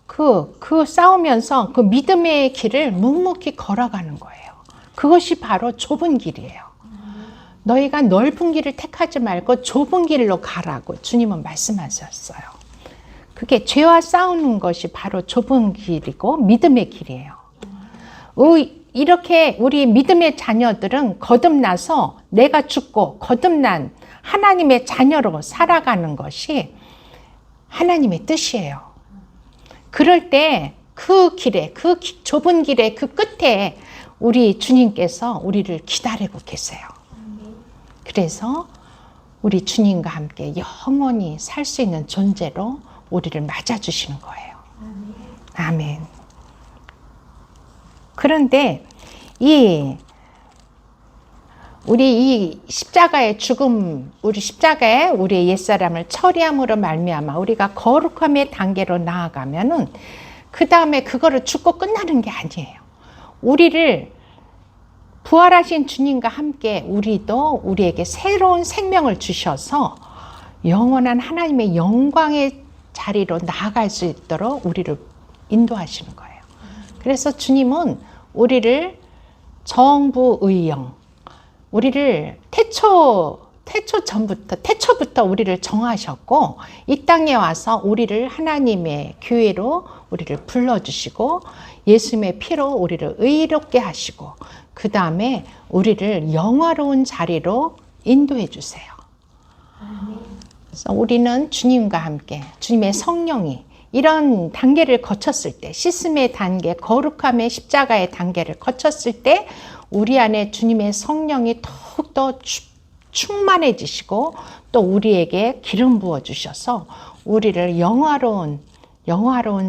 그 싸우면서 그 믿음의 길을 묵묵히 걸어가는 거예요. 그것이 바로 좁은 길이에요. 너희가 넓은 길을 택하지 말고 좁은 길로 가라고 주님은 말씀하셨어요. 그게 죄와 싸우는 것이 바로 좁은 길이고 믿음의 길이에요. 이렇게 우리 믿음의 자녀들은 거듭나서 내가 죽고 거듭난 하나님의 자녀로 살아가는 것이 하나님의 뜻이에요. 그럴 때 그 길에, 좁은 길의 그 끝에 우리 주님께서 우리를 기다리고 계세요. 그래서 우리 주님과 함께 영원히 살 수 있는 존재로 우리를 맞아주시는 거예요. 아멘. 그런데 우리 이 십자가의 죽음, 우리 십자가에 우리의 옛사람을 처리함으로 말미암아 우리가 거룩함의 단계로 나아가면은 그 다음에 그거를 죽고 끝나는 게 아니에요. 우리를 부활하신 주님과 함께 우리도 우리에게 새로운 생명을 주셔서 영원한 하나님의 영광의 자리로 나아갈 수 있도록 우리를 인도하시는 거예요. 그래서 주님은 우리를 정부의 영, 우리를 태초부터 우리를 정하셨고 이 땅에 와서 우리를 하나님의 교회로 우리를 불러주시고 예수님의 피로 우리를 의롭게 하시고 그 다음에 우리를 영화로운 자리로 인도해 주세요. 그래서 우리는 주님과 함께 주님의 성령이 이런 단계를 거쳤을 때, 씻음의 단계, 거룩함의 십자가의 단계를 거쳤을 때 우리 안에 주님의 성령이 더욱더 충만해지시고 또 우리에게 기름 부어주셔서 우리를 영화로운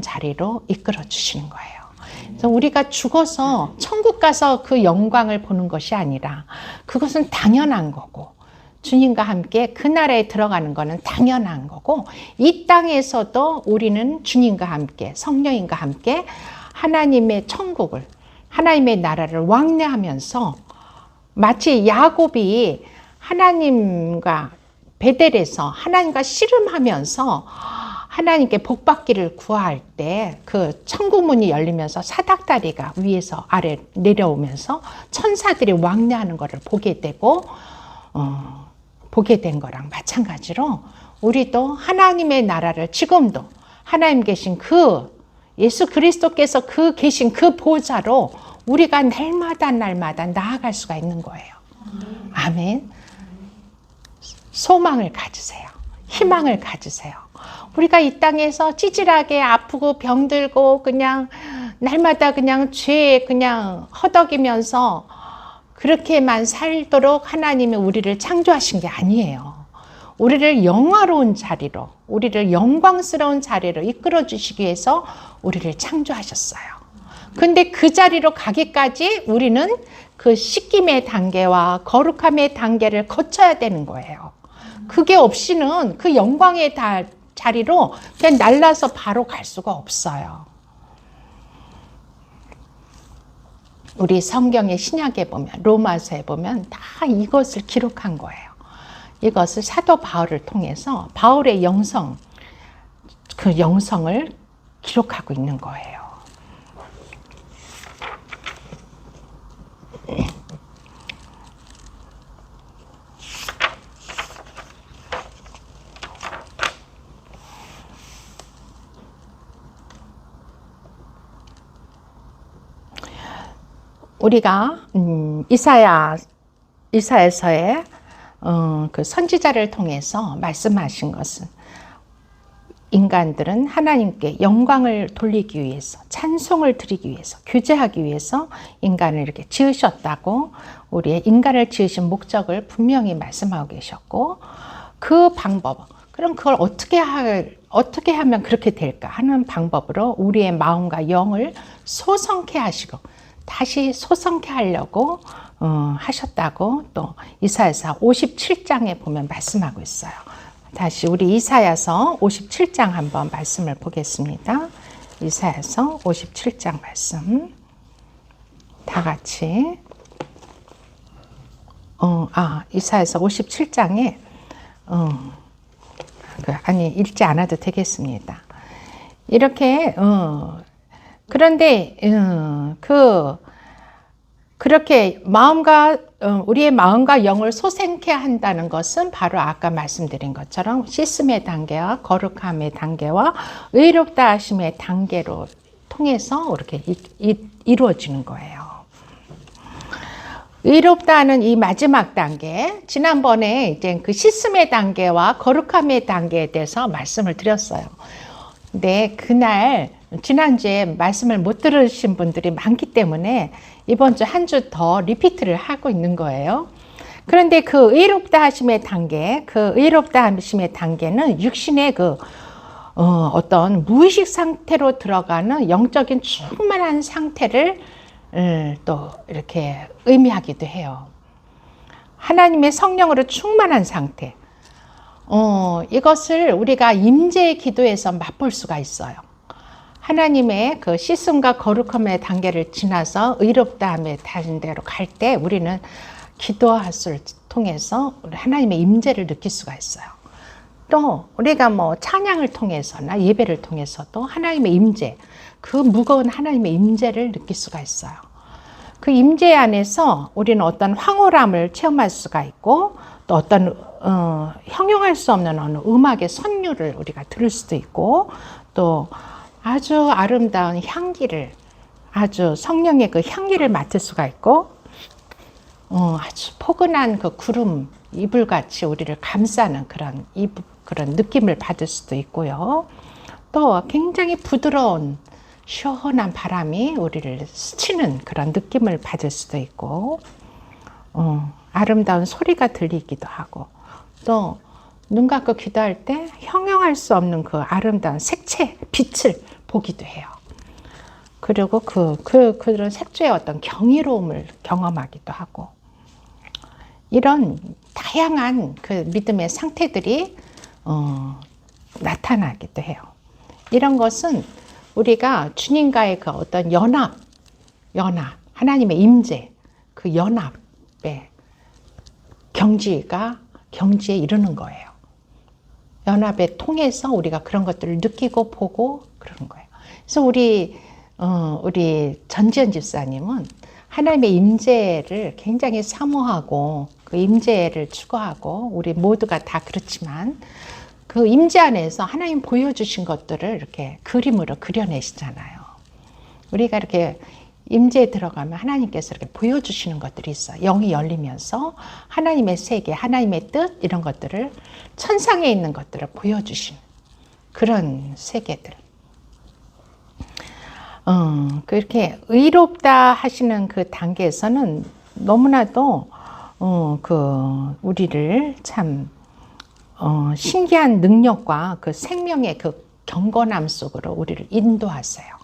자리로 이끌어 주시는 거예요. 그래서 우리가 죽어서 천국 가서 그 영광을 보는 것이 아니라 그것은 당연한 거고 주님과 함께 그 나라에 들어가는 것은 당연한 거고 이 땅에서도 우리는 주님과 함께 성령님과 함께 하나님의 천국을 하나님의 나라를 왕래하면서 마치 야곱이 하나님과 베델에서 하나님과 씨름하면서 하나님께 복받기를 구할 때 그 천국문이 열리면서 사닥다리가 위에서 아래 내려오면서 천사들이 왕래하는 것을 보게 되고 보게 된 거랑 마찬가지로 우리도 하나님의 나라를 지금도 하나님 계신 그 예수 그리스도께서 계신 그 보좌로 우리가 날마다 나아갈 수가 있는 거예요. 아멘. 소망을 가지세요. 희망을 가지세요. 우리가 이 땅에서 찌질하게 아프고 병들고 그냥 날마다 그냥 죄에 그냥 허덕이면서 그렇게만 살도록 하나님이 우리를 창조하신 게 아니에요. 우리를 영화로운 자리로, 우리를 영광스러운 자리로 이끌어 주시기 위해서 우리를 창조하셨어요. 근데 그 자리로 가기까지 우리는 그 씻김의 단계와 거룩함의 단계를 거쳐야 되는 거예요. 그게 없이는 그 영광의 자리로 그냥 날라서 바로 갈 수가 없어요. 우리 성경의 신약에 보면 로마서에 보면 다 이것을 기록한 거예요. 이것을 사도 바울을 통해서 바울의 영성, 그 영성을 기록하고 있는 거예요. 우리가 이사야서의 그 선지자를 통해서 말씀하신 것은 인간들은 하나님께 영광을 돌리기 위해서 찬송을 드리기 위해서 교제하기 위해서 인간을 이렇게 지으셨다고 우리의 인간을 지으신 목적을 분명히 말씀하고 계셨고 그 방법 그럼 그걸 어떻게 하면 그렇게 될까 하는 방법으로 우리의 마음과 영을 소성케 하시고 다시 소성케 하려고 하셨다고 또 이사야서 57장에 보면 말씀하고 있어요. 다시 우리 이사야서 57장 한번 말씀을 보겠습니다. 이사야서 57장 말씀 다 같이 이사야서 57장에 읽지 않아도 되겠습니다. 이렇게 그런데 그렇게 우리의 마음과 영을 소생케 한다는 것은 바로 아까 말씀드린 것처럼 씻음의 단계와 거룩함의 단계와 의롭다 하심의 단계로 통해서 이렇게 이루어지는 거예요. 의롭다 하는 이 마지막 단계, 지난번에 이제 그 씻음의 단계와 거룩함의 단계에 대해서 말씀을 드렸어요. 근데 그날 지난주에 말씀을 못 들으신 분들이 많기 때문에 이번 주 한 주 더 리피트를 하고 있는 거예요. 그런데 그 의롭다 하심의 단계, 그 의롭다 하심의 단계는 육신의 어떤 무의식 상태로 들어가는 영적인 충만한 상태를 또 이렇게 의미하기도 해요. 하나님의 성령으로 충만한 상태. 이것을 우리가 임재의 기도에서 맛볼 수가 있어요. 하나님의 그 씻음과 거룩함의 단계를 지나서 의롭다함의 단계로 갈 때 우리는 기도함을 통해서 하나님의 임재를 느낄 수가 있어요. 또 우리가 뭐 찬양을 통해서나 예배를 통해서도 하나님의 임재, 그 무거운 하나님의 임재를 느낄 수가 있어요. 그 임재 안에서 우리는 어떤 황홀함을 체험할 수가 있고 또 어떤 형용할 수 없는 어느 음악의 선율을 우리가 들을 수도 있고 또 아주 아름다운 향기를 아주 성령의 그 향기를 맡을 수가 있고 아주 포근한 그 구름 이불같이 우리를 감싸는 그런 느낌을 받을 수도 있고요. 또 굉장히 부드러운 시원한 바람이 우리를 스치는 그런 느낌을 받을 수도 있고 아름다운 소리가 들리기도 하고 또 눈 감고 기도할 때 형용할 수 없는 그 아름다운 색채, 빛을 보기도 해요. 그리고 그런 색조의 어떤 경이로움을 경험하기도 하고 이런 다양한 그 믿음의 상태들이 나타나기도 해요. 이런 것은 우리가 주님과의 그 어떤 연합, 하나님의 임재, 그 연합의 경지에 이르는 거예요. 연합에 통해서 우리가 그런 것들을 느끼고 보고 그러는 거예요. 그래서 우리 전지현 집사님은 하나님의 임재를 굉장히 사모하고 그 임재를 추구하고 우리 모두가 다 그렇지만 그 임재 안에서 하나님 보여주신 것들을 이렇게 그림으로 그려내시잖아요. 우리가 이렇게 임재에 들어가면 하나님께서 이렇게 보여주시는 것들이 있어요. 영이 열리면서 하나님의 세계, 하나님의 뜻 이런 것들을 천상에 있는 것들을 보여주시는 그런 세계들. 그렇게 의롭다 하시는 그 단계에서는 너무나도 우리를 참 신기한 능력과 그 생명의 그 경건함 속으로 우리를 인도하세요.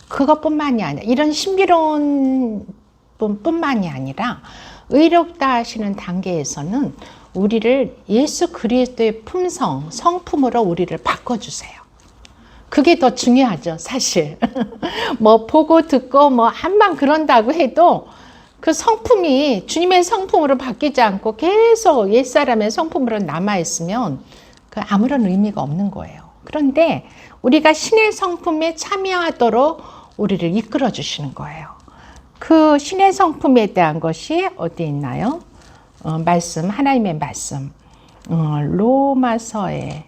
그것뿐만이 아니라 이런 신비로운 뿐만이 아니라 의롭다 하시는 단계에서는 우리를 예수 그리스도의 품성, 성품으로 우리를 바꿔주세요. 그게 더 중요하죠, 사실. 뭐 보고 듣고 뭐 한방 그런다고 해도 그 성품이 주님의 성품으로 바뀌지 않고 계속 옛사람의 성품으로 남아있으면 그 아무런 의미가 없는 거예요. 그런데 우리가 신의 성품에 참여하도록 우리를 이끌어 주시는 거예요. 그 신의 성품에 대한 것이 어디 있나요? 하나님의 말씀. 로마서의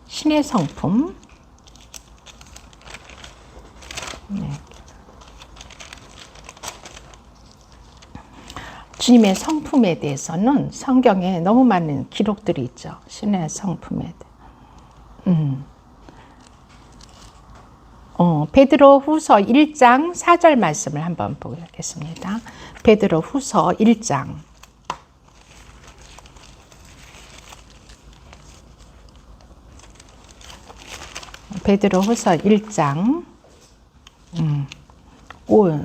신의 성품. 네. 주님의 성품에 대해서는 성경에 너무 많은 기록들이 있죠. 신의 성품에 대해. 베드로 후서 1장 4절 말씀을 한번 보겠습니다. 베드로 후서 1장. 베드로 후서 1장.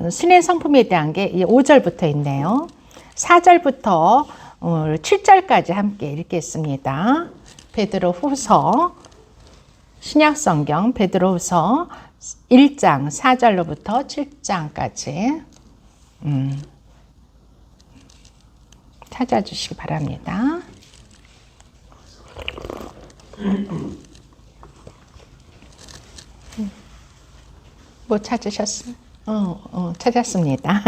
신의 성품에 대한 게 5절부터 있네요. 4절부터 7절까지 함께 읽겠습니다. 베드로 후서 신약성경 베드로 후서 1장 4절로부터 7장까지 찾아주시기 바랍니다. 뭐 찾으셨어요? 찾았습니다.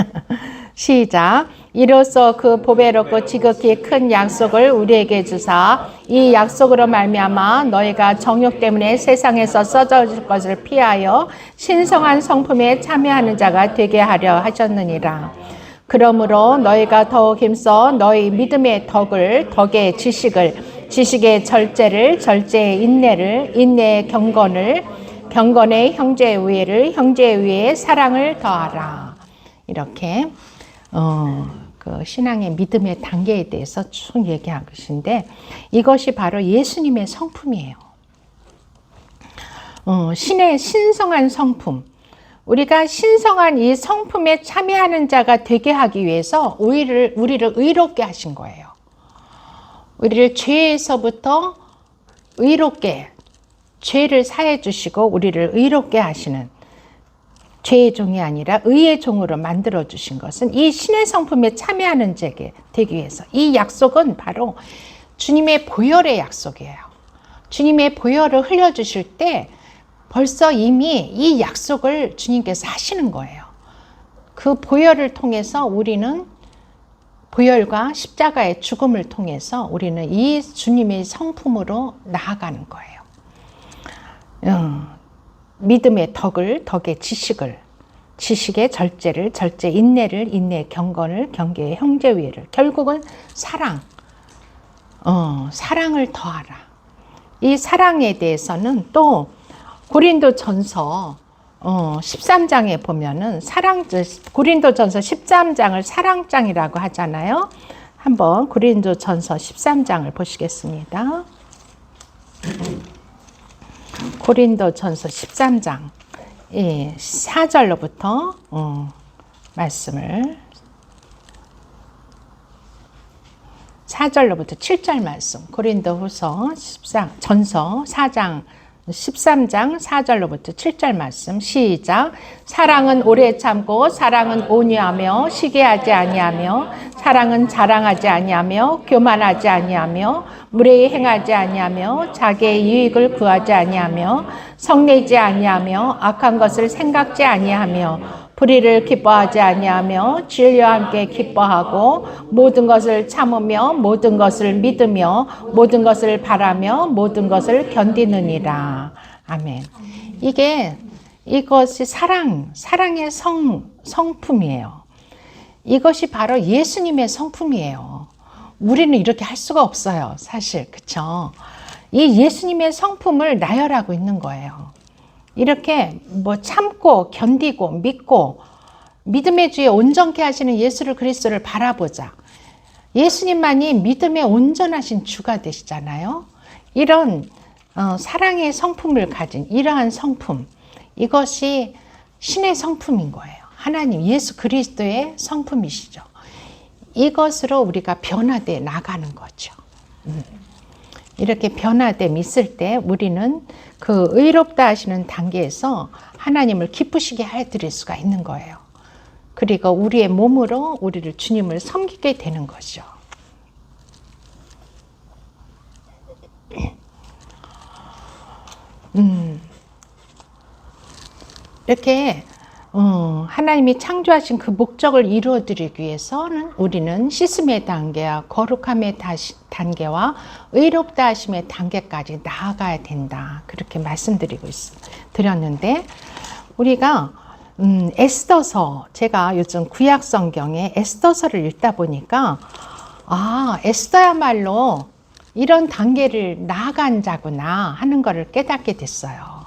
시작. 이로써 그 보배롭고 지극히 큰 약속을 우리에게 주사 이 약속으로 말미암아 너희가 정욕 때문에 세상에서 쏟아질 것을 피하여 신성한 성품에 참여하는 자가 되게 하려 하셨느니라. 그러므로 너희가 더욱 힘써 너희 믿음의 덕의 지식을, 지식의 절제를, 절제의 인내를, 인내의 경건을, 경건의 형제의 우애를, 형제의 우애에 사랑을 더하라. 이렇게 그 신앙의 믿음의 단계에 대해서 쭉 얘기하고 계신데 이것이 바로 예수님의 성품이에요. 신의 신성한 성품. 우리가 신성한 이 성품에 참여하는 자가 되게 하기 위해서 우리를 의롭게 하신 거예요. 우리를 죄에서부터 의롭게, 죄를 사해 주시고 우리를 의롭게 하시는 죄의 종이 아니라 의의 종으로 만들어 주신 것은 이 신의 성품에 참여하는 자가 되기 위해서. 이 약속은 바로 주님의 보혈의 약속이에요. 주님의 보혈을 흘려주실 때 벌써 이미 이 약속을 주님께서 하시는 거예요. 그 보혈을 통해서 우리는 보혈과 십자가의 죽음을 통해서 우리는 이 주님의 성품으로 나아가는 거예요. 믿음의 덕의 지식을, 지식의 절제를, 절제 인내를, 인내의 경건을, 경계의 형제위를, 결국은 사랑, 사랑을 더하라. 이 사랑에 대해서는 또 고린도전서 13장에 보면은 고린도전서 13장을 사랑장이라고 하잖아요. 한번 고린도전서 13장을 보시겠습니다. 고린도전서 13장 4절로부터 말씀을 4절로부터 7절 말씀 고린도후서 전서 13장 4절로부터 7절 말씀 시작. 사랑은 오래 참고 사랑은 온유하며 시기하지 아니하며 사랑은 자랑하지 아니하며 교만하지 아니하며 무례히 행하지 아니하며 자기의 유익을 구하지 아니하며 성내지 아니하며 악한 것을 생각지 아니하며 불의를 기뻐하지 아니하며 진리와 함께 기뻐하고 모든 것을 참으며 모든 것을 믿으며 모든 것을 바라며 모든 것을 견디느니라. 아멘. 이것이 사랑의 성품이에요. 이것이 바로 예수님의 성품이에요. 우리는 이렇게 할 수가 없어요. 사실. 그쵸? 이 예수님의 성품을 나열하고 있는 거예요. 이렇게 참고 견디고 믿고 믿음의 주에 온전케 하시는 예수 그리스도를 바라보자. 예수님만이 믿음에 온전하신 주가 되시잖아요. 이런 사랑의 성품을 가진 이러한 성품, 이것이 신의 성품인 거예요. 하나님 예수 그리스도의 성품이시죠. 이것으로 우리가 변화돼 나가는 거죠. 이렇게 변화됨 있을 때 우리는 그 의롭다 하시는 단계에서 하나님을 기쁘시게 해드릴 수가 있는 거예요. 그리고 우리의 몸으로 우리를 주님을 섬기게 되는 거죠. 이렇게 하나님이 창조하신 그 목적을 이루어드리기 위해서는 우리는 씻음의 단계와 거룩함의 단계와 의롭다 하심의 단계까지 나아가야 된다. 그렇게 드렸는데 우리가 에스더서, 제가 요즘 구약 성경에 에스더서를 읽다 보니까 에스더야말로 이런 단계를 나아간 자구나 하는 것을 깨닫게 됐어요.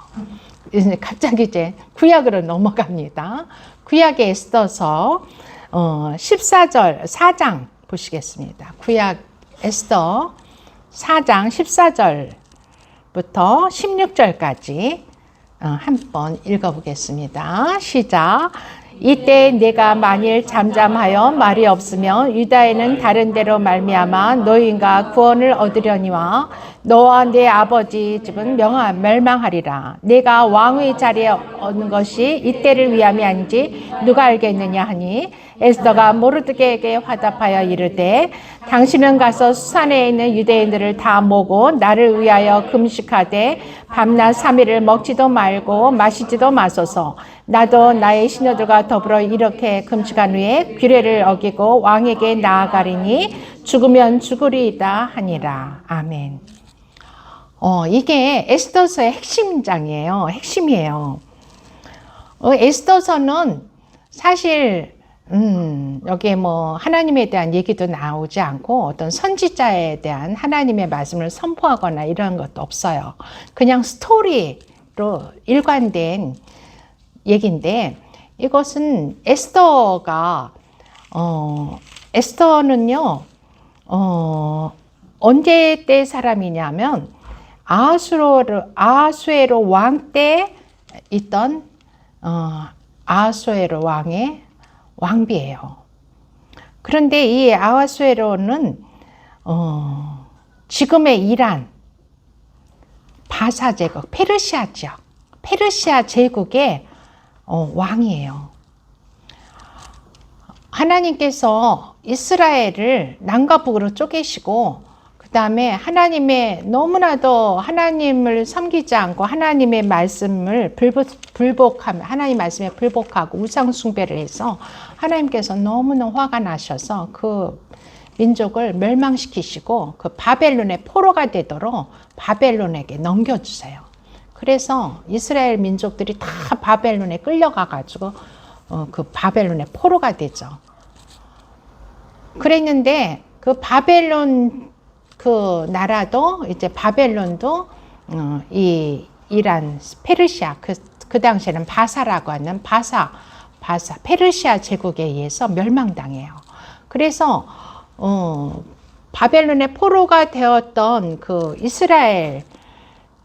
갑자기 이제 구약으로 넘어갑니다. 구약의 에스더서 14절 4장 보시겠습니다. 구약 에스더 4장 14절부터 16절까지 한번 읽어보겠습니다. 시작. 이때 내가 만일 잠잠하여 말이 없으면 유다에는 다른 데로 말미암아 노인과 구원을 얻으려니와 너와 내 아버지 집은 멸망하리라. 내가 왕의 자리에 얻는 것이 이때를 위함이 아닌지 누가 알겠느냐 하니 에스더가 모르드게에게 화답하여 이르되 당신은 가서 수산에 있는 유대인들을 다 모으고 나를 위하여 금식하되 밤낮 3일을 먹지도 말고 마시지도 마소서. 나도 나의 시녀들과 더불어 이렇게 금식한 후에 규례를 어기고 왕에게 나아가리니 죽으면 죽으리이다 하니라. 아멘. 이게 에스더서의 핵심장이에요. 핵심이에요. 에스더서는 사실 여기에 뭐 하나님에 대한 얘기도 나오지 않고 어떤 선지자에 대한 하나님의 말씀을 선포하거나 이런 것도 없어요. 그냥 스토리로 일관된 얘기인데 이것은 에스더는요 언제 때 사람이냐면 아하수에로 왕 때 있던 아하수에로 왕의 왕비예요. 그런데 이 아하수에로는 지금의 이란, 바사 제국, 페르시아 지역, 페르시아 제국의 왕이에요. 하나님께서 이스라엘을 남과 북으로 쪼개시고 그 다음에 너무나도 하나님을 섬기지 않고 하나님의 말씀을 불복하며 하나님 말씀에 불복하고 우상 숭배를 해서 하나님께서 너무너무 화가 나셔서 그 민족을 멸망시키시고 그 바벨론의 포로가 되도록 바벨론에게 넘겨주세요. 그래서 이스라엘 민족들이 다 바벨론에 끌려가가지고 그 바벨론의 포로가 되죠. 그랬는데 그 바벨론 그 나라도 이제 바벨론도 이 이란 페르시아 그 당시에는 바사라고 하는 바사 페르시아 제국에 의해서 멸망당해요. 그래서 바벨론의 포로가 되었던 그 이스라엘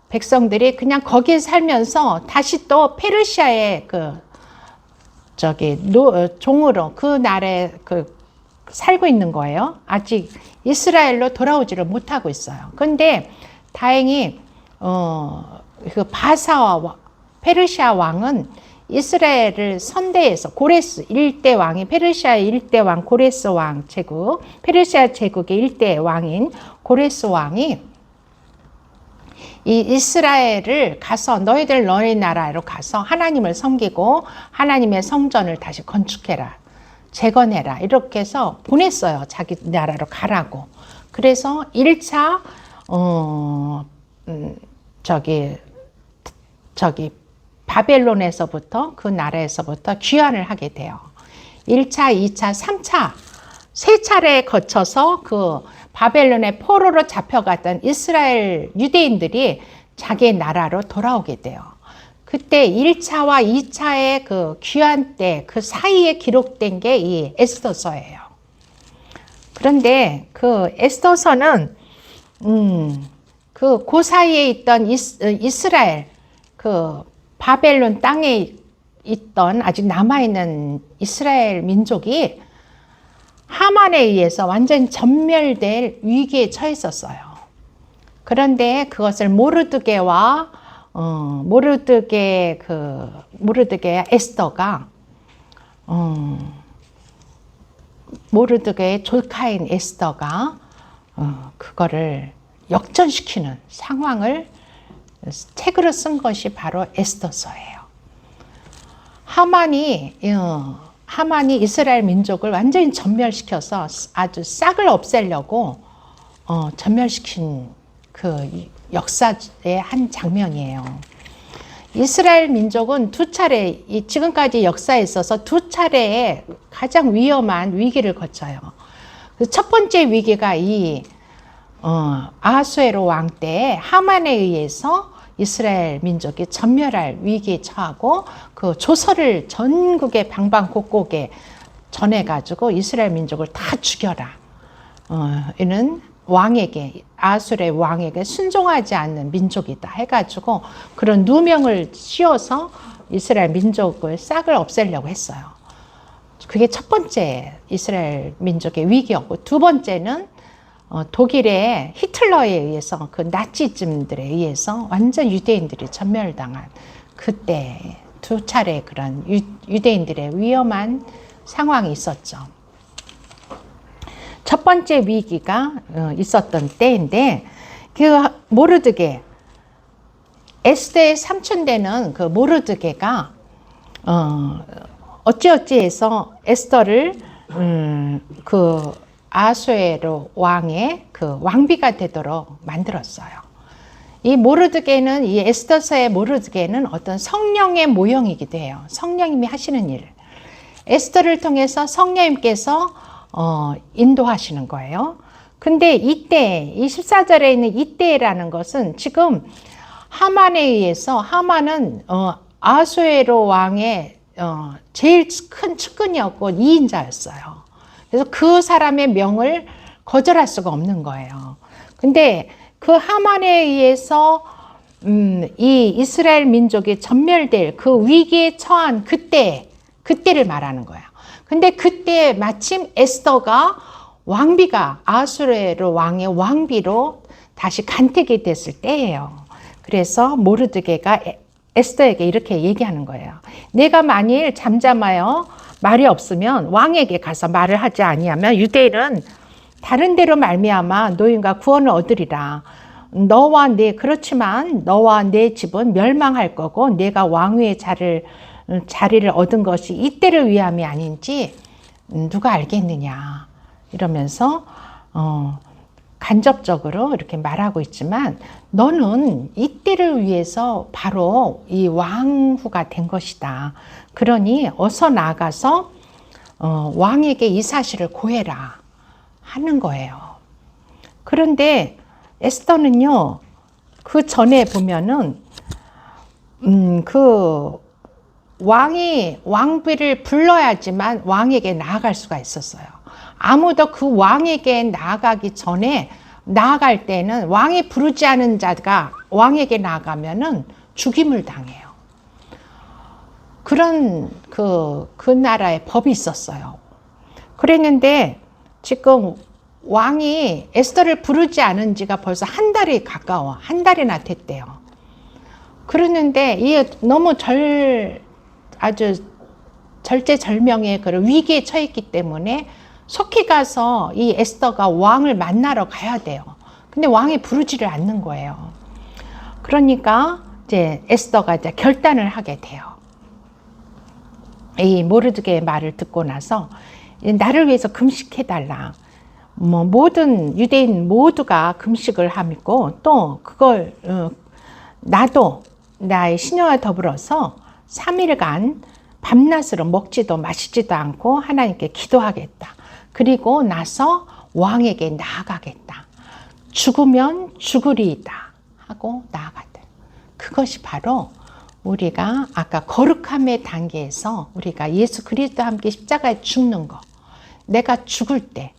백성들이 그냥 거기에 살면서 다시 또 페르시아의 종으로 그 나라에 살고 있는 거예요. 아직 이스라엘로 돌아오지를 못하고 있어요. 근데 다행히 그 바사와 페르시아 왕은 이스라엘을 선대해서 고레스 1대 왕이 페르시아의 1대 왕 고레스 왕 제국, 페르시아 제국의 1대 왕인 고레스 왕이 이 이스라엘을 가서 너희 나라로 가서 하나님을 섬기고 하나님의 성전을 다시 건축해라. 재건해라. 이렇게 해서 보냈어요. 자기 나라로 가라고. 그래서 1차 바벨론에서부터 그 나라에서부터 귀환을 하게 돼요. 1차, 2차, 3차 세 차례에 거쳐서 그 바벨론의 포로로 잡혀갔던 이스라엘 유대인들이 자기 나라로 돌아오게 돼요. 그때 1차와 2차의 그 귀환 때 그 사이에 기록된 게 이 에스더서예요. 그런데 그 에스더서는 그 사이에 있던 이스라엘 그 바벨론 땅에 있던 아직 남아있는 이스라엘 민족이 하만에 의해서 완전 전멸될 위기에 처했었어요. 그런데 그것을 모르드게 에스더가 모르드게의 조카인 에스더가 그거를 역전시키는 상황을 책으로 쓴 것이 바로 에스더서예요. 하만이 이스라엘 민족을 완전히 전멸시켜서 아주 싹을 없애려고 전멸시킨 그 역사의 한 장면이에요. 이스라엘 민족은 두 차례, 지금까지 역사에 있어서 두 차례의 가장 위험한 위기를 거쳐요. 첫 번째 위기가 아하수에로 왕 때 하만에 의해서 이스라엘 민족이 전멸할 위기에 처하고 그 조서를 전국의 방방곡곡에 전해가지고 이스라엘 민족을 다 죽여라. 이는 아하수의 왕에게 순종하지 않는 민족이다 해가지고 그런 누명을 씌워서 이스라엘 민족을 싹을 없애려고 했어요. 그게 첫 번째 이스라엘 민족의 위기였고, 두 번째는 독일의 히틀러에 의해서 그 나치즘들에 의해서 완전 유대인들이 전멸당한 그때 두 차례 그런 유대인들의 위험한 상황이 있었죠. 첫 번째 위기가 있었던 때인데 그 모르드게 에스더의 삼촌 되는 그 모르드게가 어찌어찌해서 에스더를 그 아수에로 왕의 그 왕비가 되도록 만들었어요. 이 모르드게는 이 에스더서의 모르드게는 어떤 성령의 모형이기도 해요. 성령님이 하시는 일. 에스더를 통해서 성령님께서 인도하시는 거예요. 근데 이때 이 14절에 있는 이때라는 것은 지금 하만에 의해서 하만은 아수에로 왕의 제일 큰 측근이었고 2인자였어요. 그래서 그 사람의 명을 거절할 수가 없는 거예요. 근데 그 하만에 의해서 이 이스라엘 민족이 전멸될 그 위기에 처한 그때를 말하는 거예요. 근데 그때 마침 에스더가 왕비가 아수에로 왕의 왕비로 다시 간택이 됐을 때예요. 그래서 모르드게가 에스더에게 이렇게 얘기하는 거예요. 내가 만일 잠잠하여 말이 없으면 왕에게 가서 말을 하지 아니하면 유대인은 다른 데로 말미암아 노임과 구원을 얻으리라. 그렇지만 너와 내 집은 멸망할 거고 내가 왕위의 자리를 얻은 것이 이때를 위함이 아닌지 누가 알겠느냐 이러면서 간접적으로 이렇게 말하고 있지만 너는 이때를 위해서 바로 이 왕후가 된 것이다. 그러니 어서 나가서 왕에게 이 사실을 고해라 하는 거예요. 그런데 에스더는요, 그 전에 보면은 그 왕비를 불러야지만 왕에게 나아갈 수가 있었어요. 아무도 그 왕에게 나아가기 전에 나아갈 때는 왕이 부르지 않은 자가 왕에게 나아가면은 죽임을 당해요. 그런 그 나라의 법이 있었어요. 그랬는데 지금 왕이 에스더를 부르지 않은 지가 벌써 한 달이 가까워. 한 달이나 됐대요. 그러는데 이게 너무 아주 절제절명의 그런 위기에 처했기 때문에 속히 가서 이 에스더가 왕을 만나러 가야 돼요. 근데 왕이 부르지를 않는 거예요. 그러니까 이제 에스더가 이제 결단을 하게 돼요. 이 모르드게의 말을 듣고 나서 나를 위해서 금식해달라. 모든 유대인 모두가 금식을 하고 또 그걸 나도 나의 시녀와 더불어서 3일간 밤낮으로 먹지도 마시지도 않고 하나님께 기도하겠다. 그리고 나서 왕에게 나아가겠다. 죽으면 죽으리이다 하고 나아갔다. 그것이 바로 우리가 아까 거룩함의 단계에서 우리가 예수 그리스도와 함께 십자가에 죽는 거. 내가 죽을 때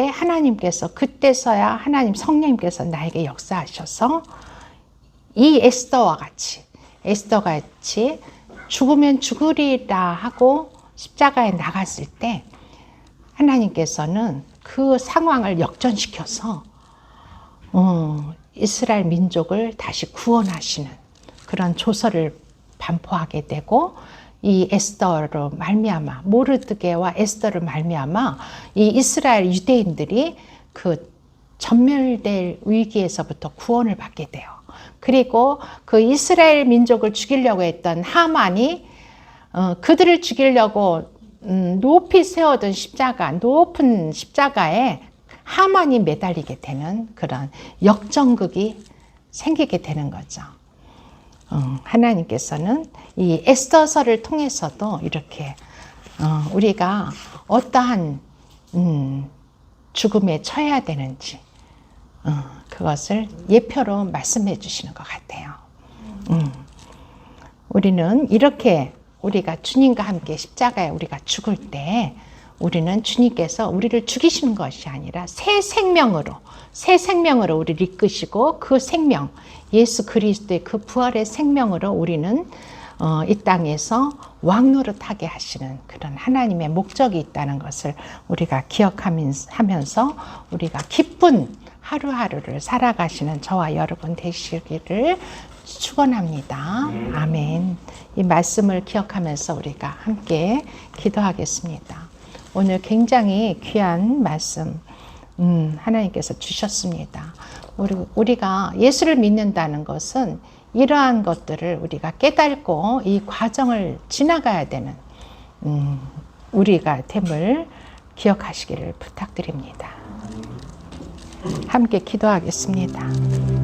하나님께서 그때서야 하나님 성령님께서 나에게 역사하셔서 이 에스더와 같이 죽으면 죽으리라 하고 십자가에 나갔을 때 하나님께서는 그 상황을 역전시켜서 이스라엘 민족을 다시 구원하시는 그런 조서를 반포하게 되고 이 에스더로 말미암아 모르드게와 에스더를 말미암아 이 이스라엘 유대인들이 그 전멸될 위기에서부터 구원을 받게 돼요. 그리고 그 이스라엘 민족을 죽이려고 했던 하만이 그들을 죽이려고 높이 세워둔 높은 십자가에 하만이 매달리게 되는 그런 역전극이 생기게 되는 거죠. 하나님께서는 이 에스더서를 통해서도 이렇게 우리가 어떠한 죽음에 처해야 되는지 그것을 예표로 말씀해 주시는 것 같아요. 우리는 이렇게 우리가 주님과 함께 십자가에 우리가 죽을 때 우리는 주님께서 우리를 죽이시는 것이 아니라 새 생명으로 우리를 이끄시고 그 생명 예수 그리스도의 그 부활의 생명으로 우리는 이 땅에서 왕노릇하게 하시는 그런 하나님의 목적이 있다는 것을 우리가 기억하면서 우리가 기쁜 하루하루를 살아가시는 저와 여러분 되시기를 축원합니다. 아멘. 이 말씀을 기억하면서 우리가 함께 기도하겠습니다. 오늘 굉장히 귀한 말씀 하나님께서 주셨습니다. 우리가 예수를 믿는다는 것은 이러한 것들을 우리가 깨닫고 이 과정을 지나가야 되는 우리가 됨을 기억하시기를 부탁드립니다. 함께 기도하겠습니다.